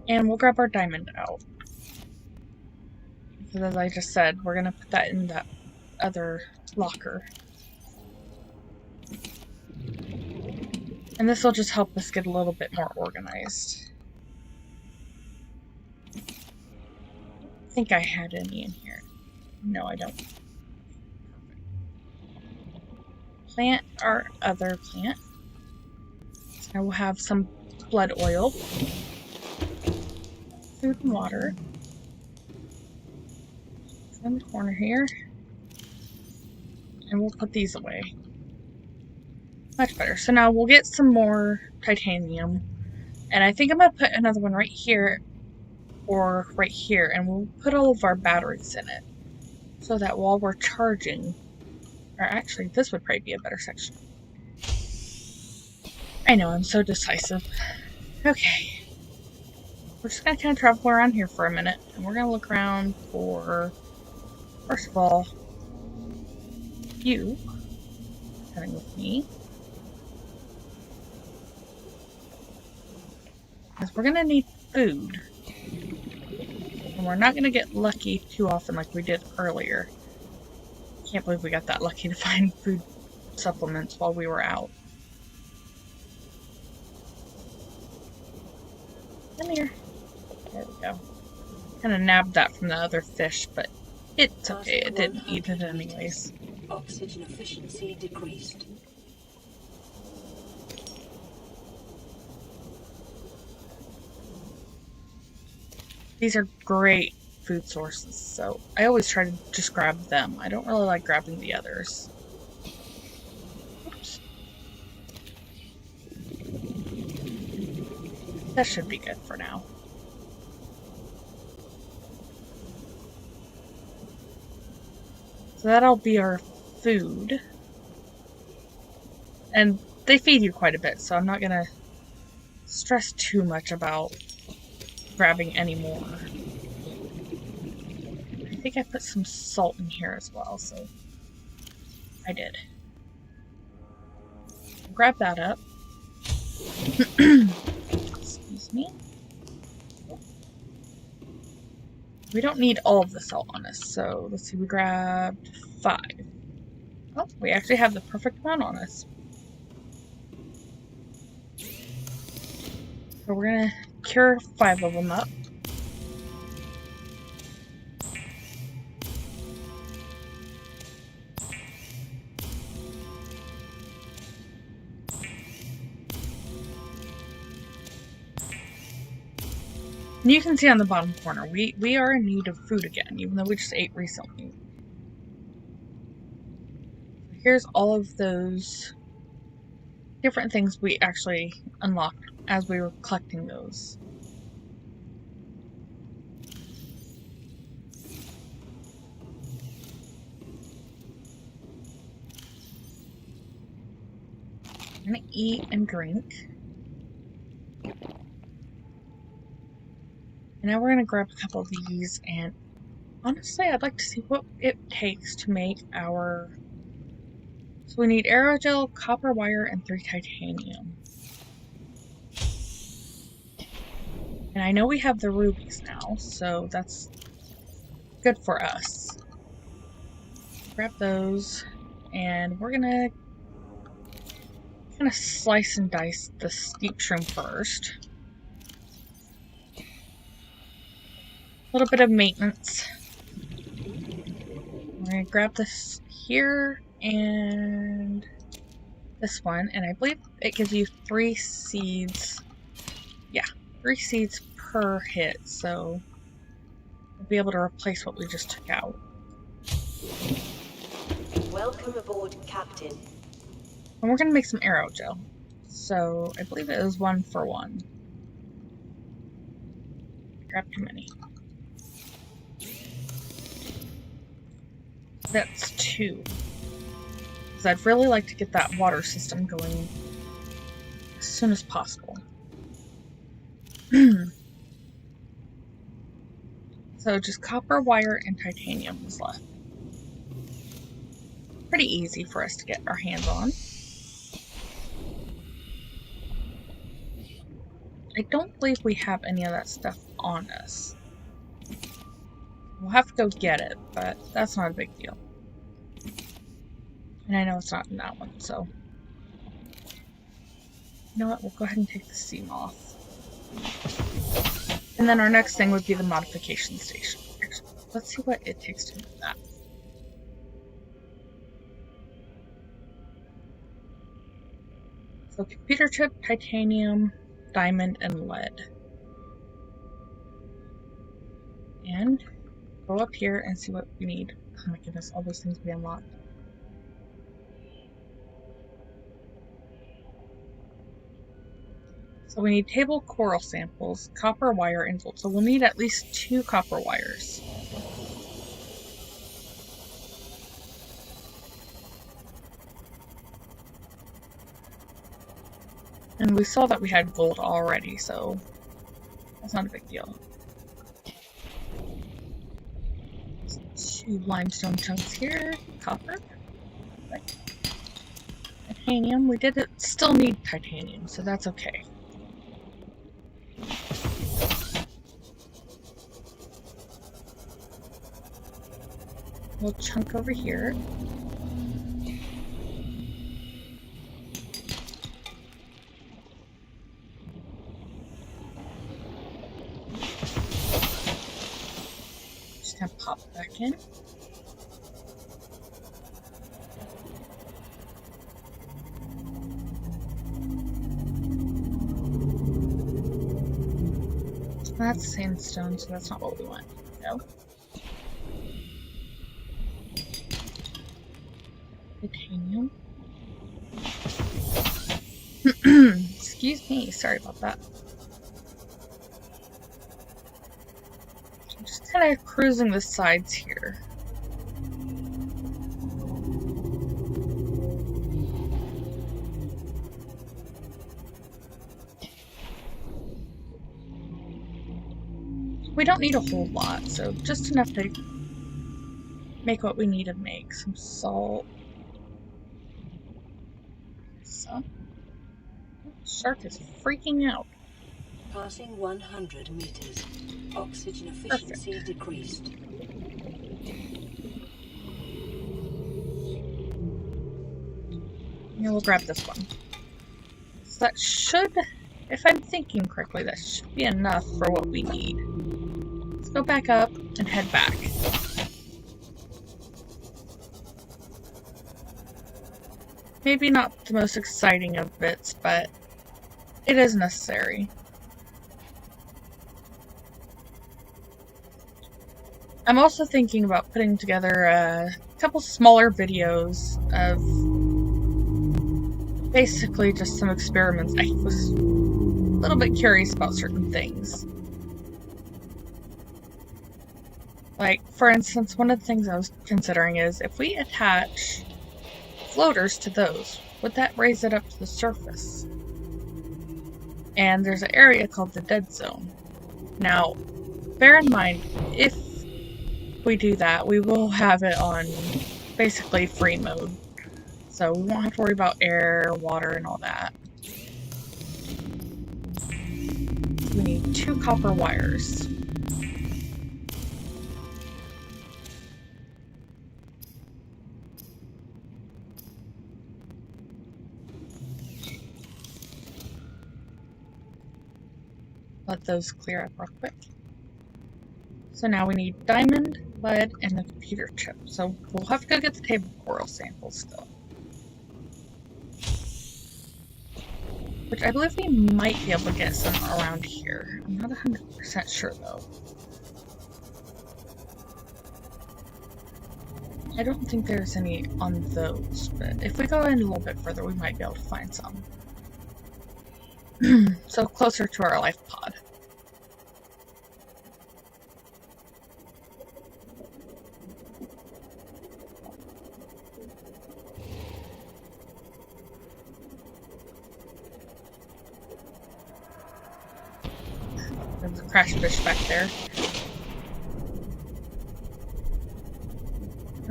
And we'll grab our diamond out. Because as I just said, we're gonna put that in that other locker. And this will just help us get a little bit more organized. I think I had any in here. No, I don't. Perfect. Plant our other plant. So now we'll have some blood oil, food and water. In the corner here. And we'll put these away. Much better. So now we'll get some more titanium. And I think I'm going to put another one right here or right here. And we'll put all of our batteries in it. So that while we're charging, or actually this would probably be a better section. I know, I'm so decisive. Okay. We're just going to kind of travel around here for a minute. And we're going to look around for, first of all, you coming with me. Because we're going to need food. And we're not going to get lucky too often like we did earlier. Can't believe we got that lucky to find food supplements while we were out. Come here. There we go. Kind of nabbed that from the other fish, but it's okay. It didn't eat it anyways. Oxygen efficiency decreased. These are great food sources, so I always try to just grab them. I don't really like grabbing the others. Oops. That should be good for now. So that'll be our food. And they feed you quite a bit, so I'm not gonna stress too much about grabbing any more. I think I put some salt in here as well, so I did. Grab that up. Excuse me. We don't need all of the salt on us, so let's see, we grabbed 5. Oh, we actually have the perfect amount on us. So we're gonna cure 5 of them up. And you can see on the bottom corner, we are in need of food again, even though we just ate recently. Here's all of those different things we actually unlocked as we were collecting those. I'm gonna eat and drink. And now we're gonna grab a couple of these, and honestly, I'd like to see what it takes to make our... So we need aerogel, copper wire, and 3 titanium. And I know we have the rubies now, so that's good for us. Grab those, and we're gonna kind of slice and dice the steep shroom first. A little bit of maintenance. We're gonna grab this here and this one, and I believe it gives you 3 seeds. Yeah, 3 seeds per hit, so we'll be able to replace what we just took out. Welcome aboard, Captain. And we're gonna make some aerogel. So I believe it was 1 for 1. Grab too many. That's 2. Because I'd really like to get that water system going as soon as possible. So just copper, wire, and titanium is left. Pretty easy for us to get our hands on. I don't believe we have any of that stuff on us. We'll have to go get it, but that's not a big deal. And I know it's not in that one, so... You know what, we'll go ahead and take the seam off. And then our next thing would be the Modification Station. Actually, let's see what it takes to do that. So computer chip, titanium, diamond, and lead. And go up here and see what we need. Oh my goodness, all those things we unlocked. So we need table coral samples, copper wire, and gold. So we'll need at least 2 copper wires. And we saw that we had gold already, so that's not a big deal. 2 limestone chunks here, copper. Right. Titanium, we did still need titanium, so that's okay. little chunk over here. Just gonna pop it back in. That's sandstone, so that's not what we want. No. Titanium. Excuse me, sorry about that. I'm just kind of cruising the sides here. We don't need a whole lot, so just enough to make what we need to make. Some salt. Some. Shark is freaking out. Passing 100 meters. Oxygen efficiency decreased. Here, we'll grab this one. So that should, if I'm thinking correctly, that should be enough for what we need. Let's go back up and head back. Maybe not the most exciting of bits, but it is necessary. I'm also thinking about putting together a couple smaller videos of basically just some experiments. I was a little bit curious about certain things. Like, for instance, one of the things I was considering is if we attach floaters to those, would that raise it up to the surface? And there's an area called the dead zone. Now, bear in mind, if we do that, we will have it on basically free mode. So we won't have to worry about air, water, and all that. We need 2 copper wires. Let those clear up real quick. So now we need diamond, lead, and a computer chip. So we'll have to go get the table coral samples still. Which I believe we might be able to get some around here. I'm not 100% sure though. I don't think there's any on those, but if we go in a little bit further, we might be able to find some. So closer to our life pod. There's a crash fish back there.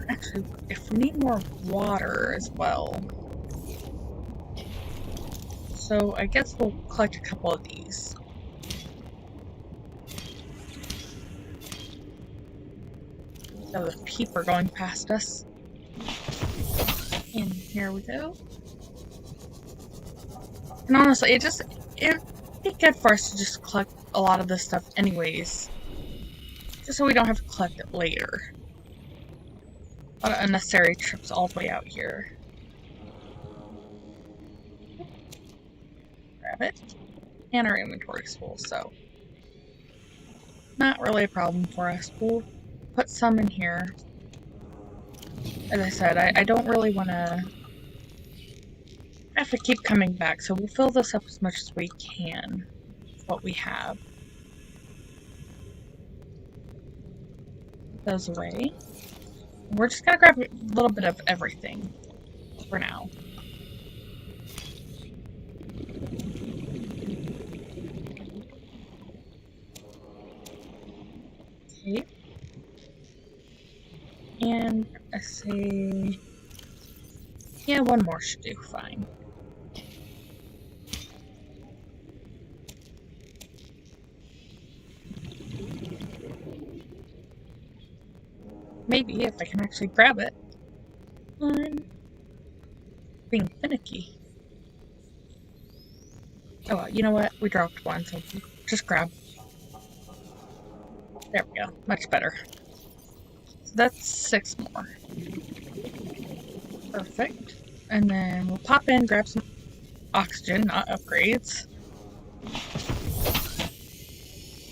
Actually, if we need more water as well. So I guess we'll collect a couple of these. So the peeper going past us. And here we go. And honestly, it'd be good for us to just collect a lot of this stuff anyways. Just so we don't have to collect it later. A lot of unnecessary trips all the way out here. Grab it. And our inventory's full, so not really a problem for us. We'll put some in here. As I said, I don't really want to have to keep coming back, so we'll fill this up as much as we can with what we have. Put those away. We're just gonna grab a little bit of everything for now. Okay. And I say, yeah, one more should do fine. Maybe if I can actually grab it. I'm being finicky. Oh well, you know what? We dropped one, so just grab. There we go. Much better. So that's 6 more. Perfect. And then we'll pop in, grab some oxygen, not upgrades.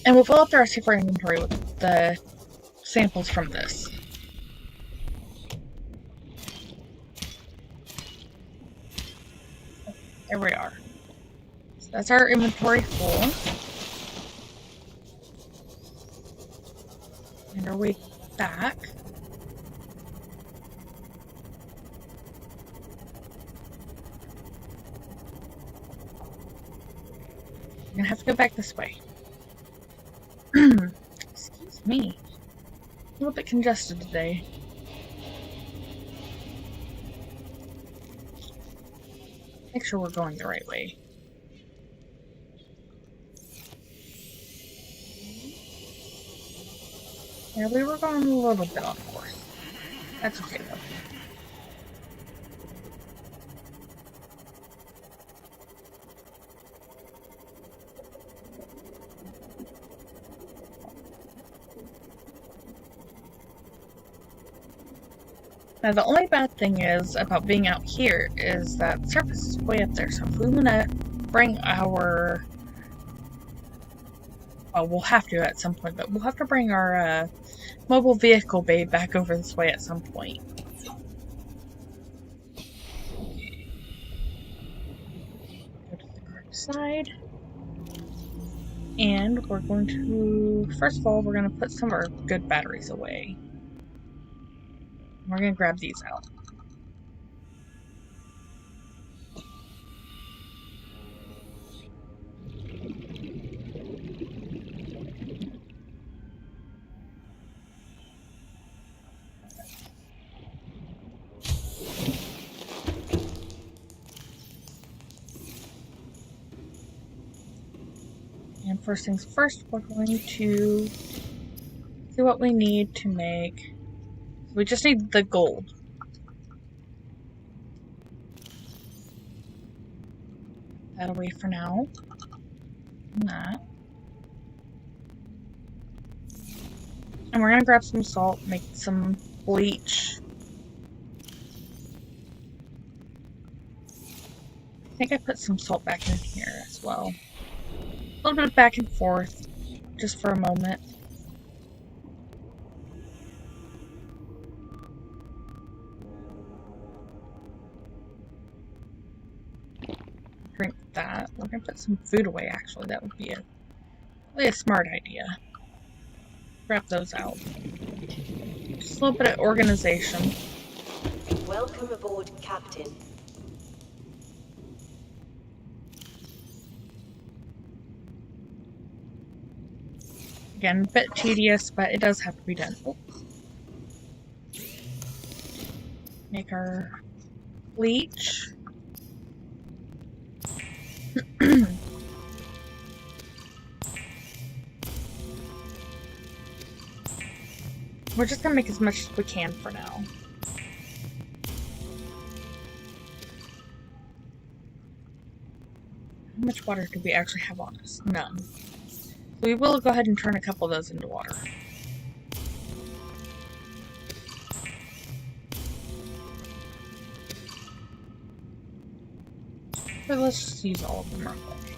And we'll fill up the rest of our inventory with the samples from this. There we are. So that's our inventory full. And our way back. I'm gonna have to go back this way. Excuse me. A little bit congested today. Make sure we're going the right way. Yeah, we were going a little bit off course. That's okay though. Now the only bad thing is about being out here is that the surface is way up there, so if we want to bring our... Well, we'll have to at some point, but we'll have to bring our mobile vehicle bay back over this way at some point. Go to the correct side. And we're going to... First of all, we're going to put some of our good batteries away. We're going to grab these out. And first things first, we're going to see what we need to make. We just need the gold. That away for now. And that. And we're gonna grab some salt, make some bleach. I think I put some salt back in here as well. A little bit of back and forth, just for a moment. Drink that. We're gonna put some food away, actually. That would be really a smart idea. Grab those out. Just a little bit of organization. Welcome aboard, Captain. Again, a bit tedious, but it does have to be done. Oh. Make our bleach. We're just gonna make as much as we can for now. How much water do we actually have on us? None. We will go ahead and turn a couple of those into water. But let's just use all of them real quick.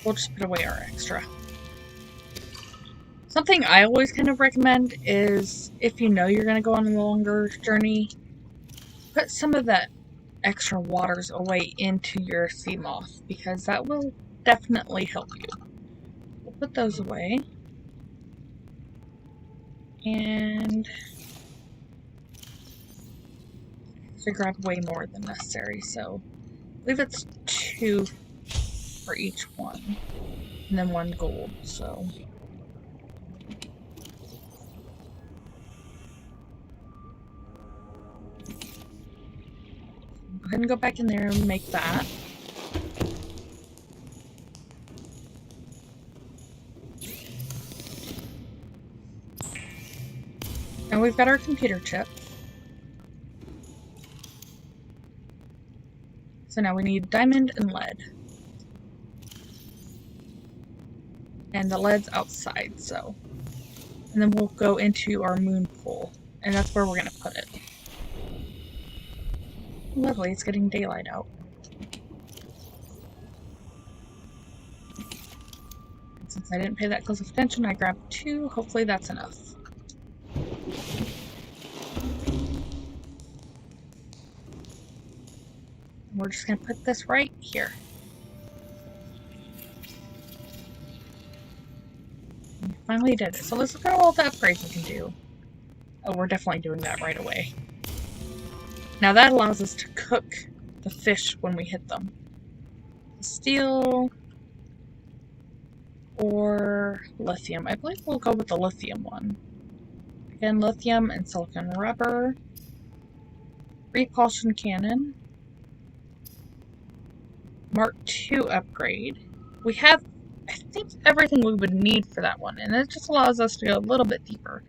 We'll just put away our extra. Something I always kind of recommend is, if you know you're going to go on a longer journey, put some of that extra waters away into your sea moth, because that will definitely help you. We'll put those away. And to grab way more than necessary, so I believe it's 2 for each one, and then 1 gold, so... Go ahead and go back in there and make that. we've got our computer chip. So now we need diamond and lead. And the lead's outside, so. And then we'll go into our moon pool. And that's where we're going to put it. Lovely, it's getting daylight out. And since I didn't pay that close of attention, I grabbed 2. Hopefully that's enough. And we're just going to put this right here. And we finally did it. So let's look at all the upgrades we can do. Oh, we're definitely doing that right away. Now that allows us to cook the fish when we hit them. Steel or lithium. I believe we'll go with the lithium one. Again, lithium and silicon rubber. Repulsion cannon. Mark II upgrade. We have, I think, everything we would need for that one, and it just allows us to go a little bit deeper.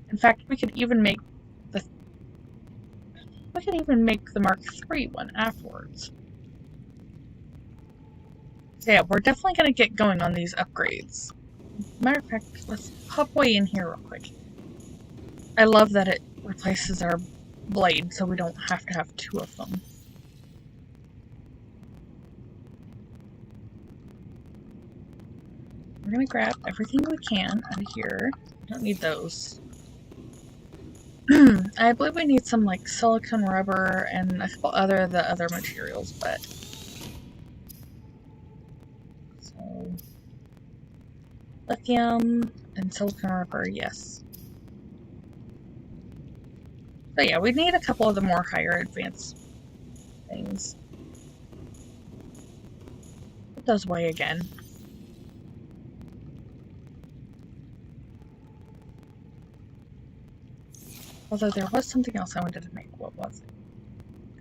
In fact, we could even make the Mark III one afterwards. So yeah, we're definitely going to get going on these upgrades. Matter of fact, let's hop way in here real quick. I love that it replaces our blade so we don't have to have 2 of them. We're going to grab everything we can out of here. We don't need those. I believe we need some like silicone rubber and a couple other materials, but so lithium and silicone rubber, yes. So yeah, we need a couple of the more higher advanced things. Put those away again. Although there was something else I wanted to make. What was it?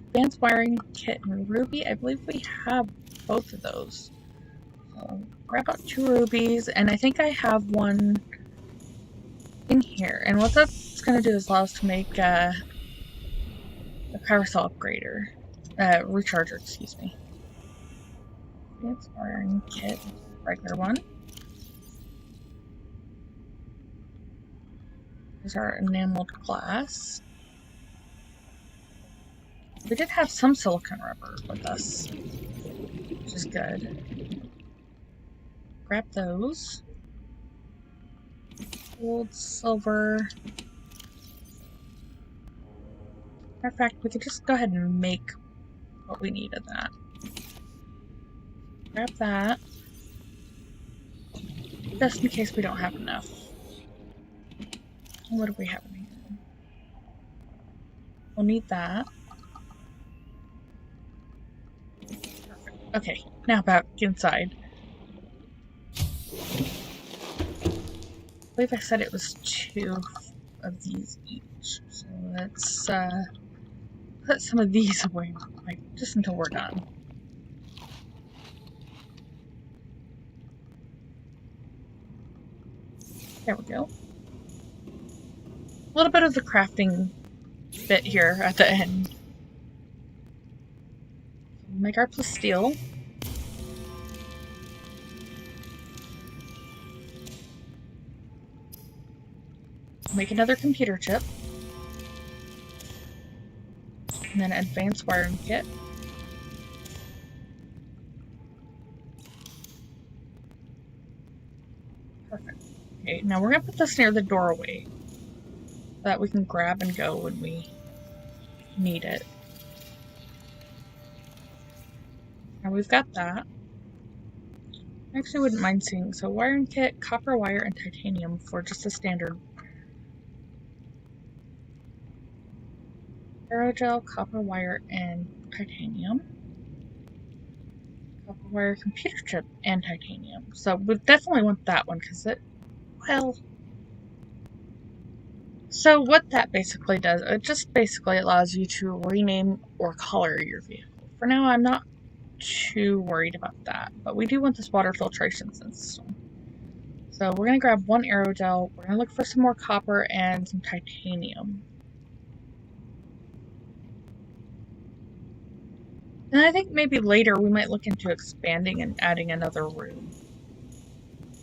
Advanced wiring kit and ruby. I believe we have both of those. So grab out 2 rubies, and I think I have one in here. And what that's going to do is allow us to make a power cell upgrader. Recharger, excuse me. Advanced wiring kit. Regular one. Here's our enameled glass. We did have some silicone rubber with us, which is good. Grab those. Gold, silver. Matter of fact, we could just go ahead and make what we need of that. Grab that. Just in case we don't have enough. What do we have in here? We'll need that. Perfect. Okay, now back inside. I believe I said it was 2 of these each. So let's put some of these away, like, just until we're done. There we go. A little bit of the crafting bit here at the end. Make our plasteel. Make another computer chip. And then advanced wiring kit. Perfect. Okay, now we're going to put this near the doorway. So that we can grab and go when we need it. Now we've got that. I actually wouldn't mind seeing. So wiring kit, copper wire, and titanium for just a standard aerogel, copper wire, and titanium. Copper wire, computer chip, and titanium. So we definitely want that one because it, well. So what that basically does, it just basically allows you to rename or color your vehicle. For now, I'm not too worried about that, but we do want this water filtration system. So we're going to grab one aerogel. We're going to look for some more copper and some titanium. And I think maybe later we might look into expanding and adding another room.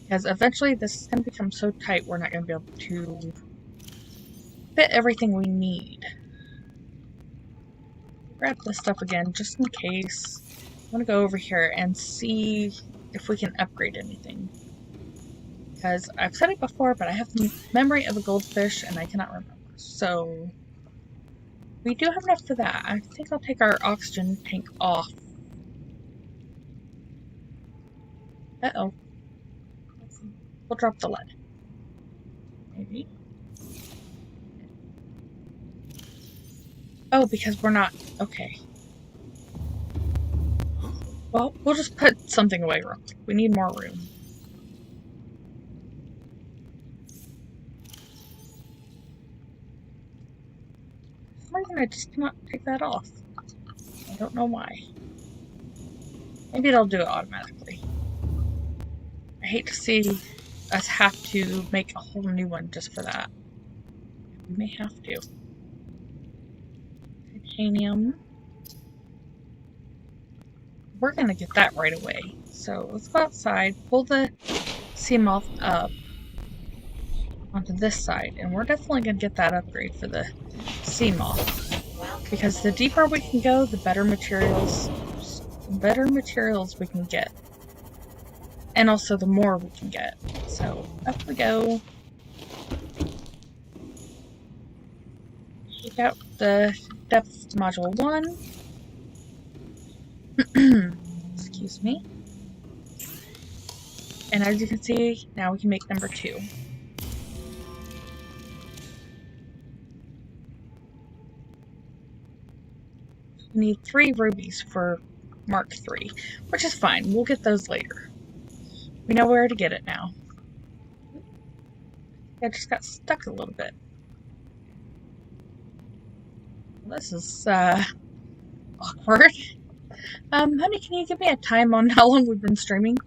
Because eventually this is going to become so tight we're not going to be able to fit everything we need. Grab this stuff again just in case. I'm going to go over here and see if we can upgrade anything. Because I've said it before, but I have the memory of a goldfish and I cannot remember. So we do have enough for that. I think I'll take our oxygen tank off. Uh-oh. We'll drop the lead. Maybe. Oh, because we're not... Okay. Well, we'll just put something away real quick. We need more room. For some reason I just cannot take that off. I don't know why. Maybe it'll do it automatically. I hate to see us have to make a whole new one just for that. We may have to. Titanium. We're gonna get that right away. So let's go outside, pull the sea moth up onto this side, and we're definitely gonna get that upgrade for the sea moth. Because the deeper we can go, the better materials we can get. And also the more we can get. So up we go. Take out the depth module 1. Excuse me. And as you can see, now we can make number 2. We need 3 rubies for Mark 3, which is fine. We'll get those later. We know where to get it now. I just got stuck a little bit. This is awkward. Honey, can you give me a time on how long we've been streaming?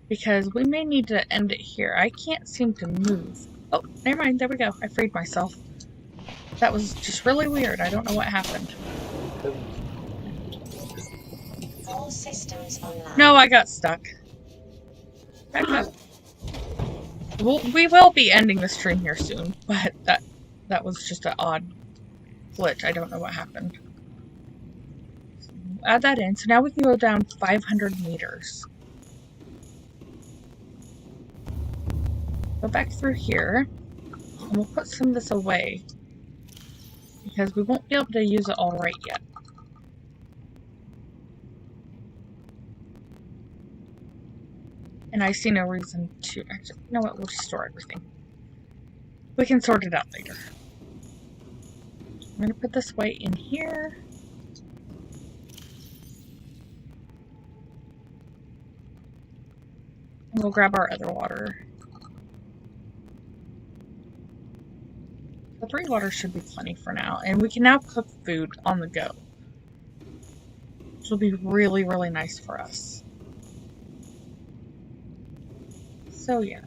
Because we may need to end it here. I can't seem to move. Oh, never mind. There we go. I freed myself. That was just really weird. I don't know what happened. All systems online. No, I got stuck. Back up. We will be ending the stream here soon, but that was just an odd glitch. I don't know what happened. Add that in. So now we can go down 500 meters. Go back through here. And we'll put some of this away. Because we won't be able to use it all right yet. And I see no reason to... Actually, you know what? We'll just store everything. We can sort it out later. I'm going to put this away in here. And we'll grab our other water. The 3 water should be plenty for now. And we can now cook food on the go. Which will be really, really nice for us. So yeah.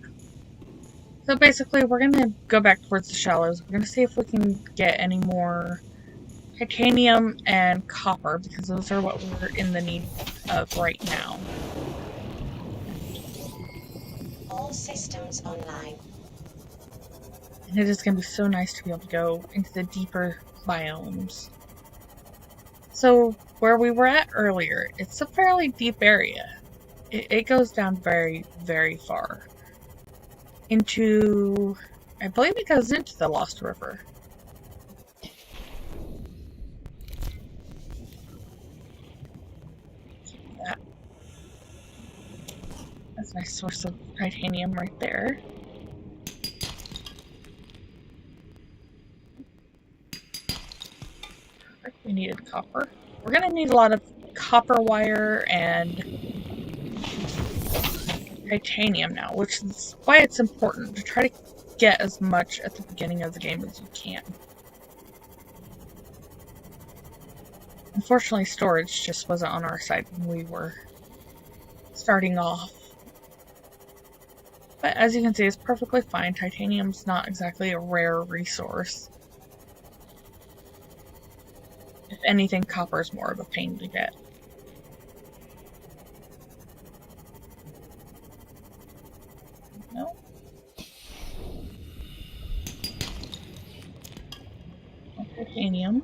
So basically we're going to go back towards the shallows. We're going to see if we can get any more titanium and copper, because those are what we're in the need of right now. All systems online. And it is going to be so nice to be able to go into the deeper biomes. So where we were at earlier, it's a fairly deep area. It goes down very, very far. Into... I believe it goes into the Lost River. That's a nice source of titanium right there. We needed copper. We're going to need a lot of copper wire and titanium now, which is why it's important to try to get as much at the beginning of the game as you can. Unfortunately, storage just wasn't on our side when we were starting off. But as you can see, it's perfectly fine. Titanium's not exactly a rare resource. If anything, copper's more of a pain to get. No. Titanium.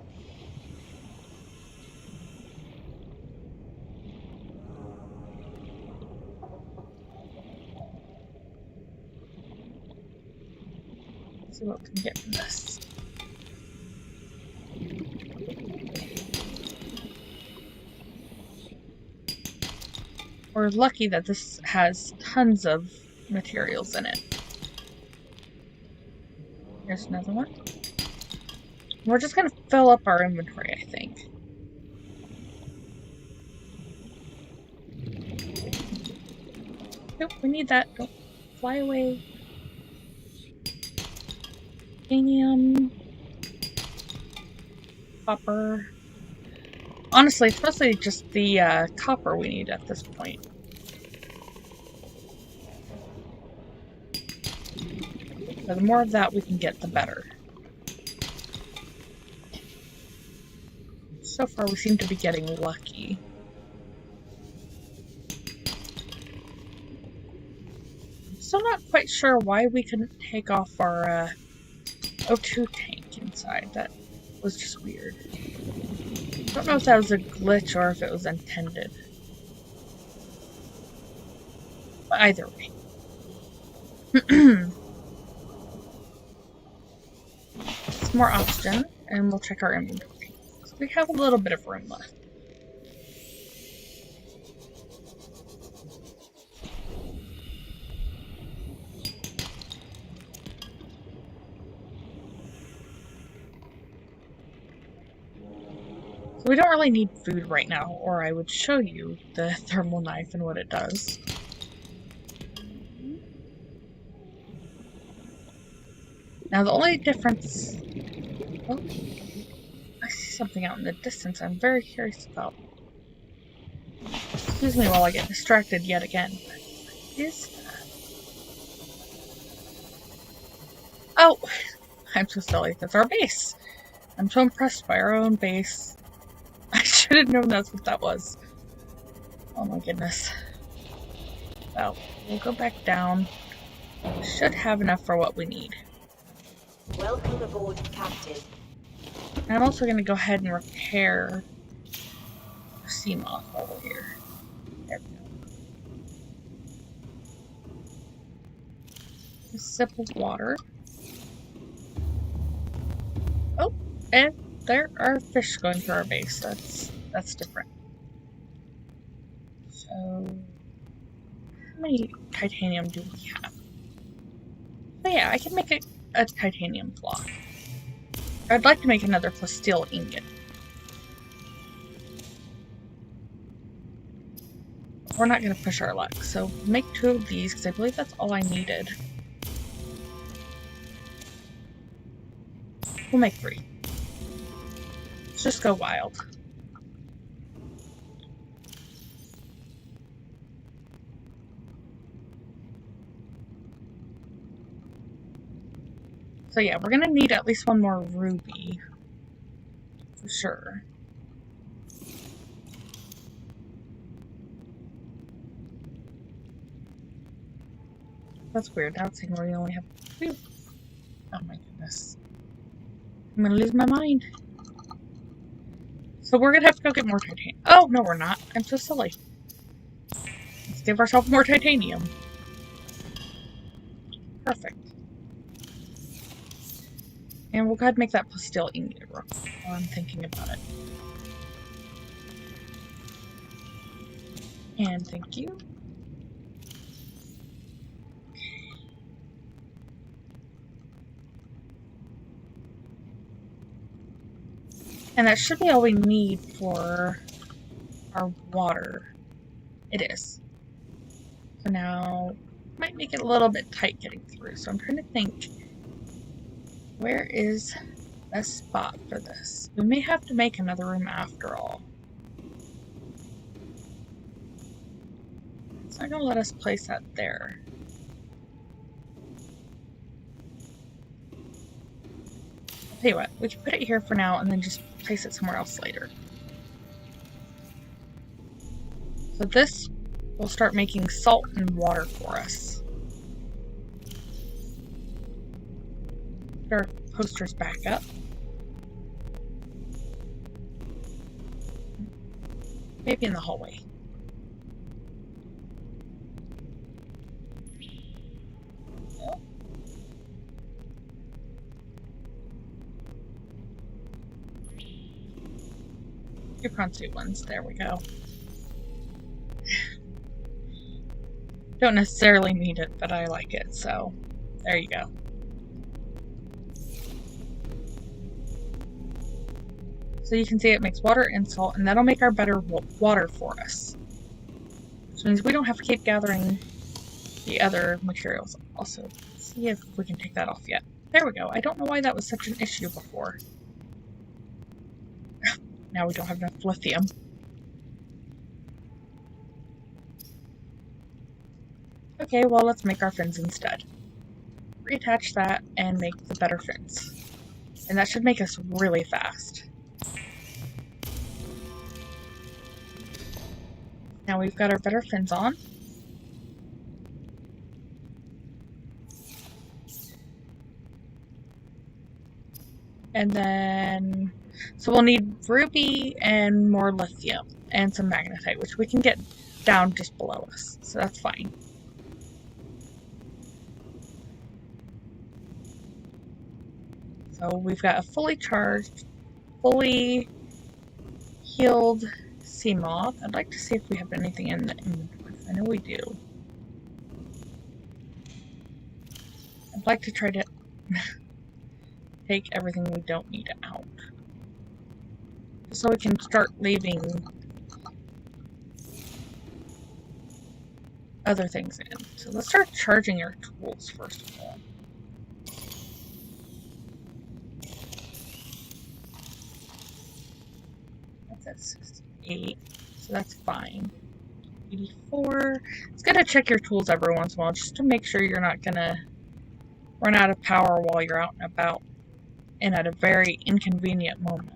Let's see what we can get from this. We're lucky that this has tons of materials in it. Here's another one. We're just gonna fill up our inventory, I think. Nope, we need that. Don't fly away. Titanium. Copper. Honestly, it's mostly just the copper we need at this point. So the more of that we can get, the better. So far, we seem to be getting lucky. Still not quite sure why we couldn't take off our O2 tank inside. That was just weird. I don't know if that was a glitch or if it was intended. But either way. Some more oxygen, and we'll check our inventory. So we have a little bit of room left. So we don't really need food right now, or I would show you the thermal knife and what it does. Now the only difference... Oh, I see something out in the distance I'm very curious about. Excuse me while I get distracted yet again. What is that? Oh! I'm so silly. That's our base! I'm so impressed by our own base. I should have known that's what that was. Oh my goodness. Well, we'll go back down. We should have enough for what we need. Welcome aboard, Captain. And I'm also going to go ahead and repair the sea moth over here. There we go. A sip of water. Oh, and there are fish going through our base. That's different. So, how many titanium do we have? So yeah, I can make a titanium block. I'd like to make another steel ingot. We're not going to push our luck, so make 2 of these, because I believe that's all I needed. We'll make 3. Let's just go wild. So yeah, we're gonna need at least one more ruby. For sure. That's weird. Now it's saying we only have 2. Oh my goodness. I'm gonna lose my mind. So we're gonna have to go get more titanium. Oh, no we're not. I'm so silly. Let's give ourselves more titanium. Perfect. And we'll go ahead and make that steel ingot while I'm thinking about it. And thank you. And that should be all we need for our water. It is. So now, might make it a little bit tight getting through. So I'm trying to think, where is the spot for this? We may have to make another room after all. It's not going to let us place that there. Tell you what, we can put it here for now and then just place it somewhere else later. So this will start making salt and water for us. Put our posters back up. Maybe in the hallway. Your suit ones, there we go. Don't necessarily need it, but I like it, so there you go. So you can see it makes water and salt, and that'll make our better water for us. Which means we don't have to keep gathering the other materials. Also, see if we can take that off yet. There we go. I don't know why that was such an issue before. Now we don't have enough lithium. Okay, well, let's make our fins instead. Reattach that and make the better fins. And that should make us really fast. Now we've got our better fins on. And then, so we'll need ruby and more lithium and some magnetite, which we can get down just below us. So that's fine. So we've got a fully charged, fully healed sea moth. I'd like to see if we have anything in the inventory. I know we do. I'd like to try to take everything we don't need out. So we can start leaving other things in. So let's start charging our tools first of all. That's at 68, so that's fine. 84. It's good to check your tools every once in a while just to make sure you're not gonna run out of power while you're out and about and at a very inconvenient moment.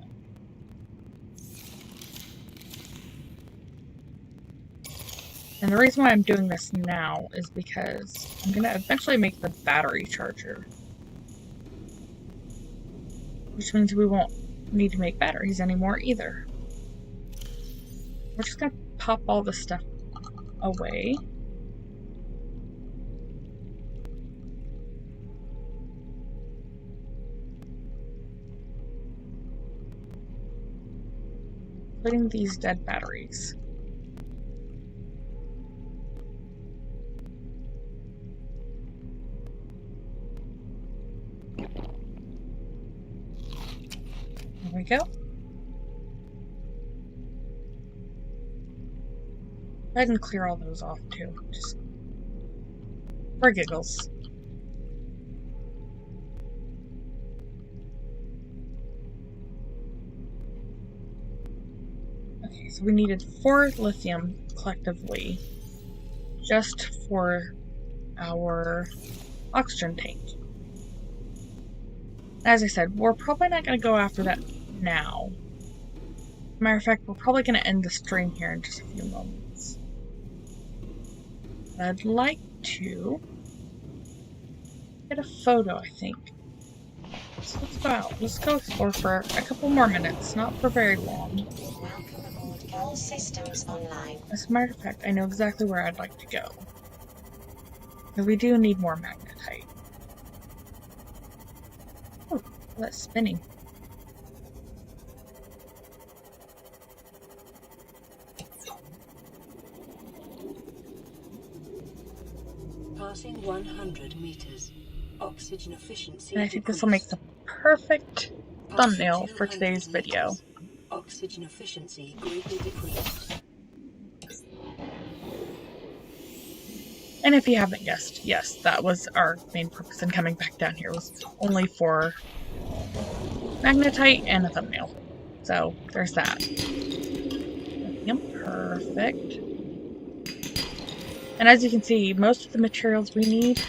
And the reason why I'm doing this now is because I'm going to eventually make the battery charger. Which means we won't need to make batteries anymore either. We're just going to pop all this stuff away. Including these dead batteries. There we go. Go ahead and clear all those off too, just for giggles. Okay, so we needed 4 lithium collectively just for our oxygen tank. As I said, we're probably not going to go after that now. Matter of fact, we're probably going to end the stream here in just a few moments. But I'd like to get a photo, I think. So let's go out. Let's go explore for a couple more minutes, not for very long. Welcome aboard. All systems online. As a matter of fact, I know exactly where I'd like to go. Because we do need more magnetite. Oh, that's spinning. Passing 100 meters. Oxygen efficiency. And I think this will make the perfect thumbnail for today's video. Oxygen efficiency greatly decreased. And if you haven't guessed, yes, that was our main purpose in coming back down here, was only for magnetite and a thumbnail. So, there's that. Yep, perfect. And as you can see, most of the materials we need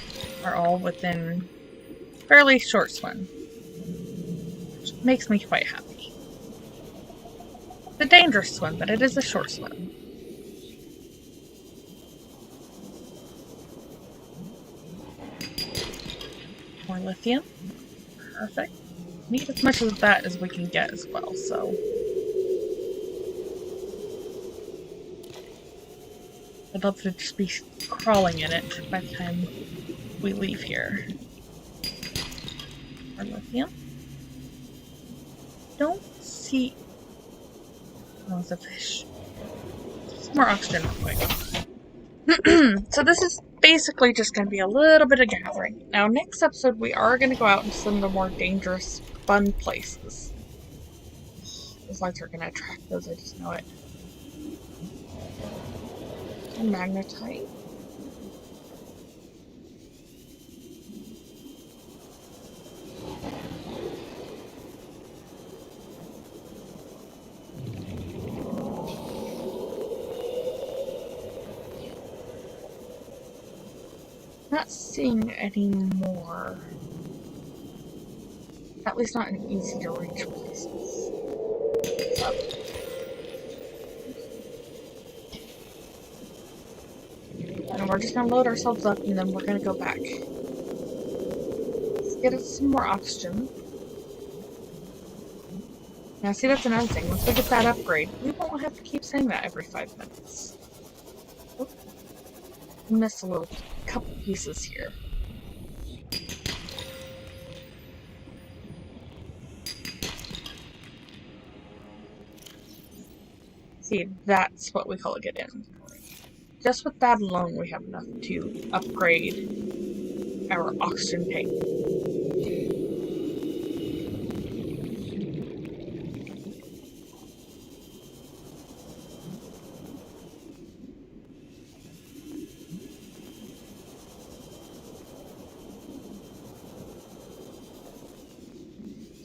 are all within fairly short swim. makes me quite happy. It's a dangerous swim, but it is a short swim. More lithium. Perfect. Need as much of that as we can get as well, so. I'd love to just be crawling in it by the time we leave here. More lithium. Don't see. Oh, it's a fish. Some more oxygen real quick. So this is basically just going to be a little bit of gathering. Now, next episode, we are going to go out into some of the more dangerous, fun places. Those lights are going to attract those, I just know it. Magnetite. Not seeing any more. At least not in easy to reach places. So. And we're just gonna load ourselves up and then we're gonna go back. Let's get us some more oxygen. Now see, that's another thing. Once we get that upgrade, we won't have to keep saying that every 5 minutes. Oop. Missed a little couple pieces here. See, that's what we call a good end. Just with that alone, we have enough to upgrade our oxygen tank.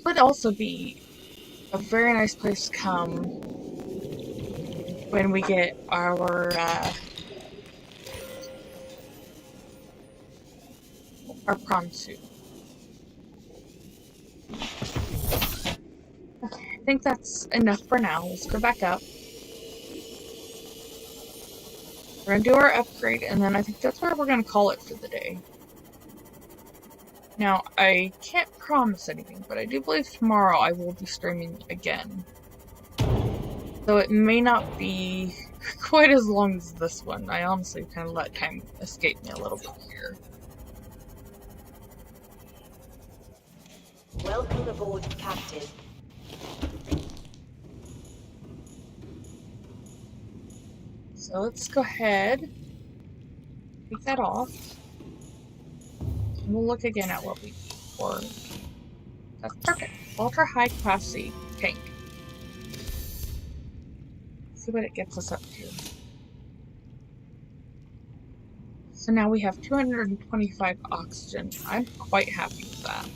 Would also be a very nice place to come when we get our prawn suit. Okay, I think that's enough for now. Let's go back up. We're gonna do our upgrade, and then I think that's where we're gonna call it for the day. Now, I can't promise anything, but I do believe tomorrow I will be streaming again. So it may not be quite as long as this one. I honestly kind of let time escape me a little bit here. Welcome aboard, Captain. So let's go ahead, take that off, and we'll look again at what we need for. That's perfect. Ultra high capacity tank. Let's see what it gets us up to. So now we have 225 oxygen. I'm quite happy with that.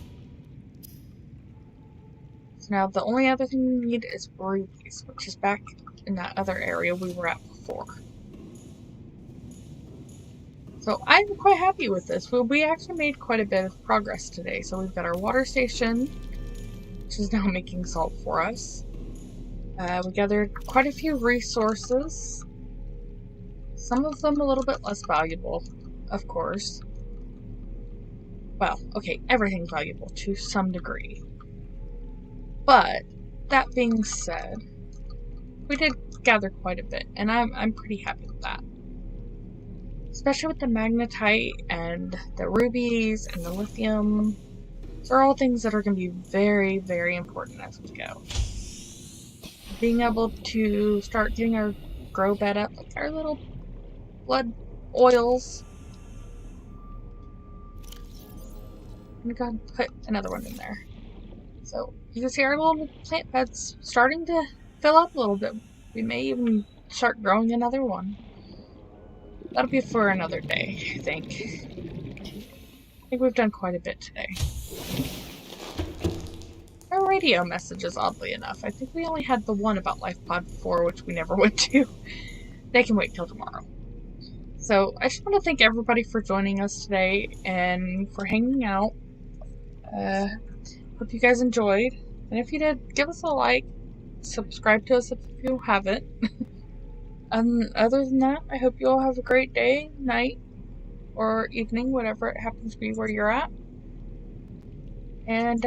So now the only other thing we need is rubies, which is back in that other area we were at before. So I'm quite happy with this. We actually made quite a bit of progress today. So we've got our water station, which is now making salt for us. We gathered quite a few resources. Some of them a little bit less valuable, of course. Well, okay, everything's valuable to some degree. But, that being said, we did gather quite a bit, and I'm pretty happy with that. Especially with the magnetite and the rubies and the lithium. These are all things that are going to be very, very important as we go. Being able to start getting our grow bed up, like our little blood oils. I'm gonna put another one in there. So, you can see our little plant beds starting to fill up a little bit. We may even start growing another one. That'll be for another day, I think. I think we've done quite a bit today. Our radio messages, oddly enough. I think we only had the one about LifePod 4, which we never went to. They can wait till tomorrow. So, I just want to thank everybody for joining us today and for hanging out. Hope you guys enjoyed. And if you did, give us a like, subscribe to us if you haven't. And other than that, I hope you all have a great day, night, or evening, whatever it happens to be where you're at. And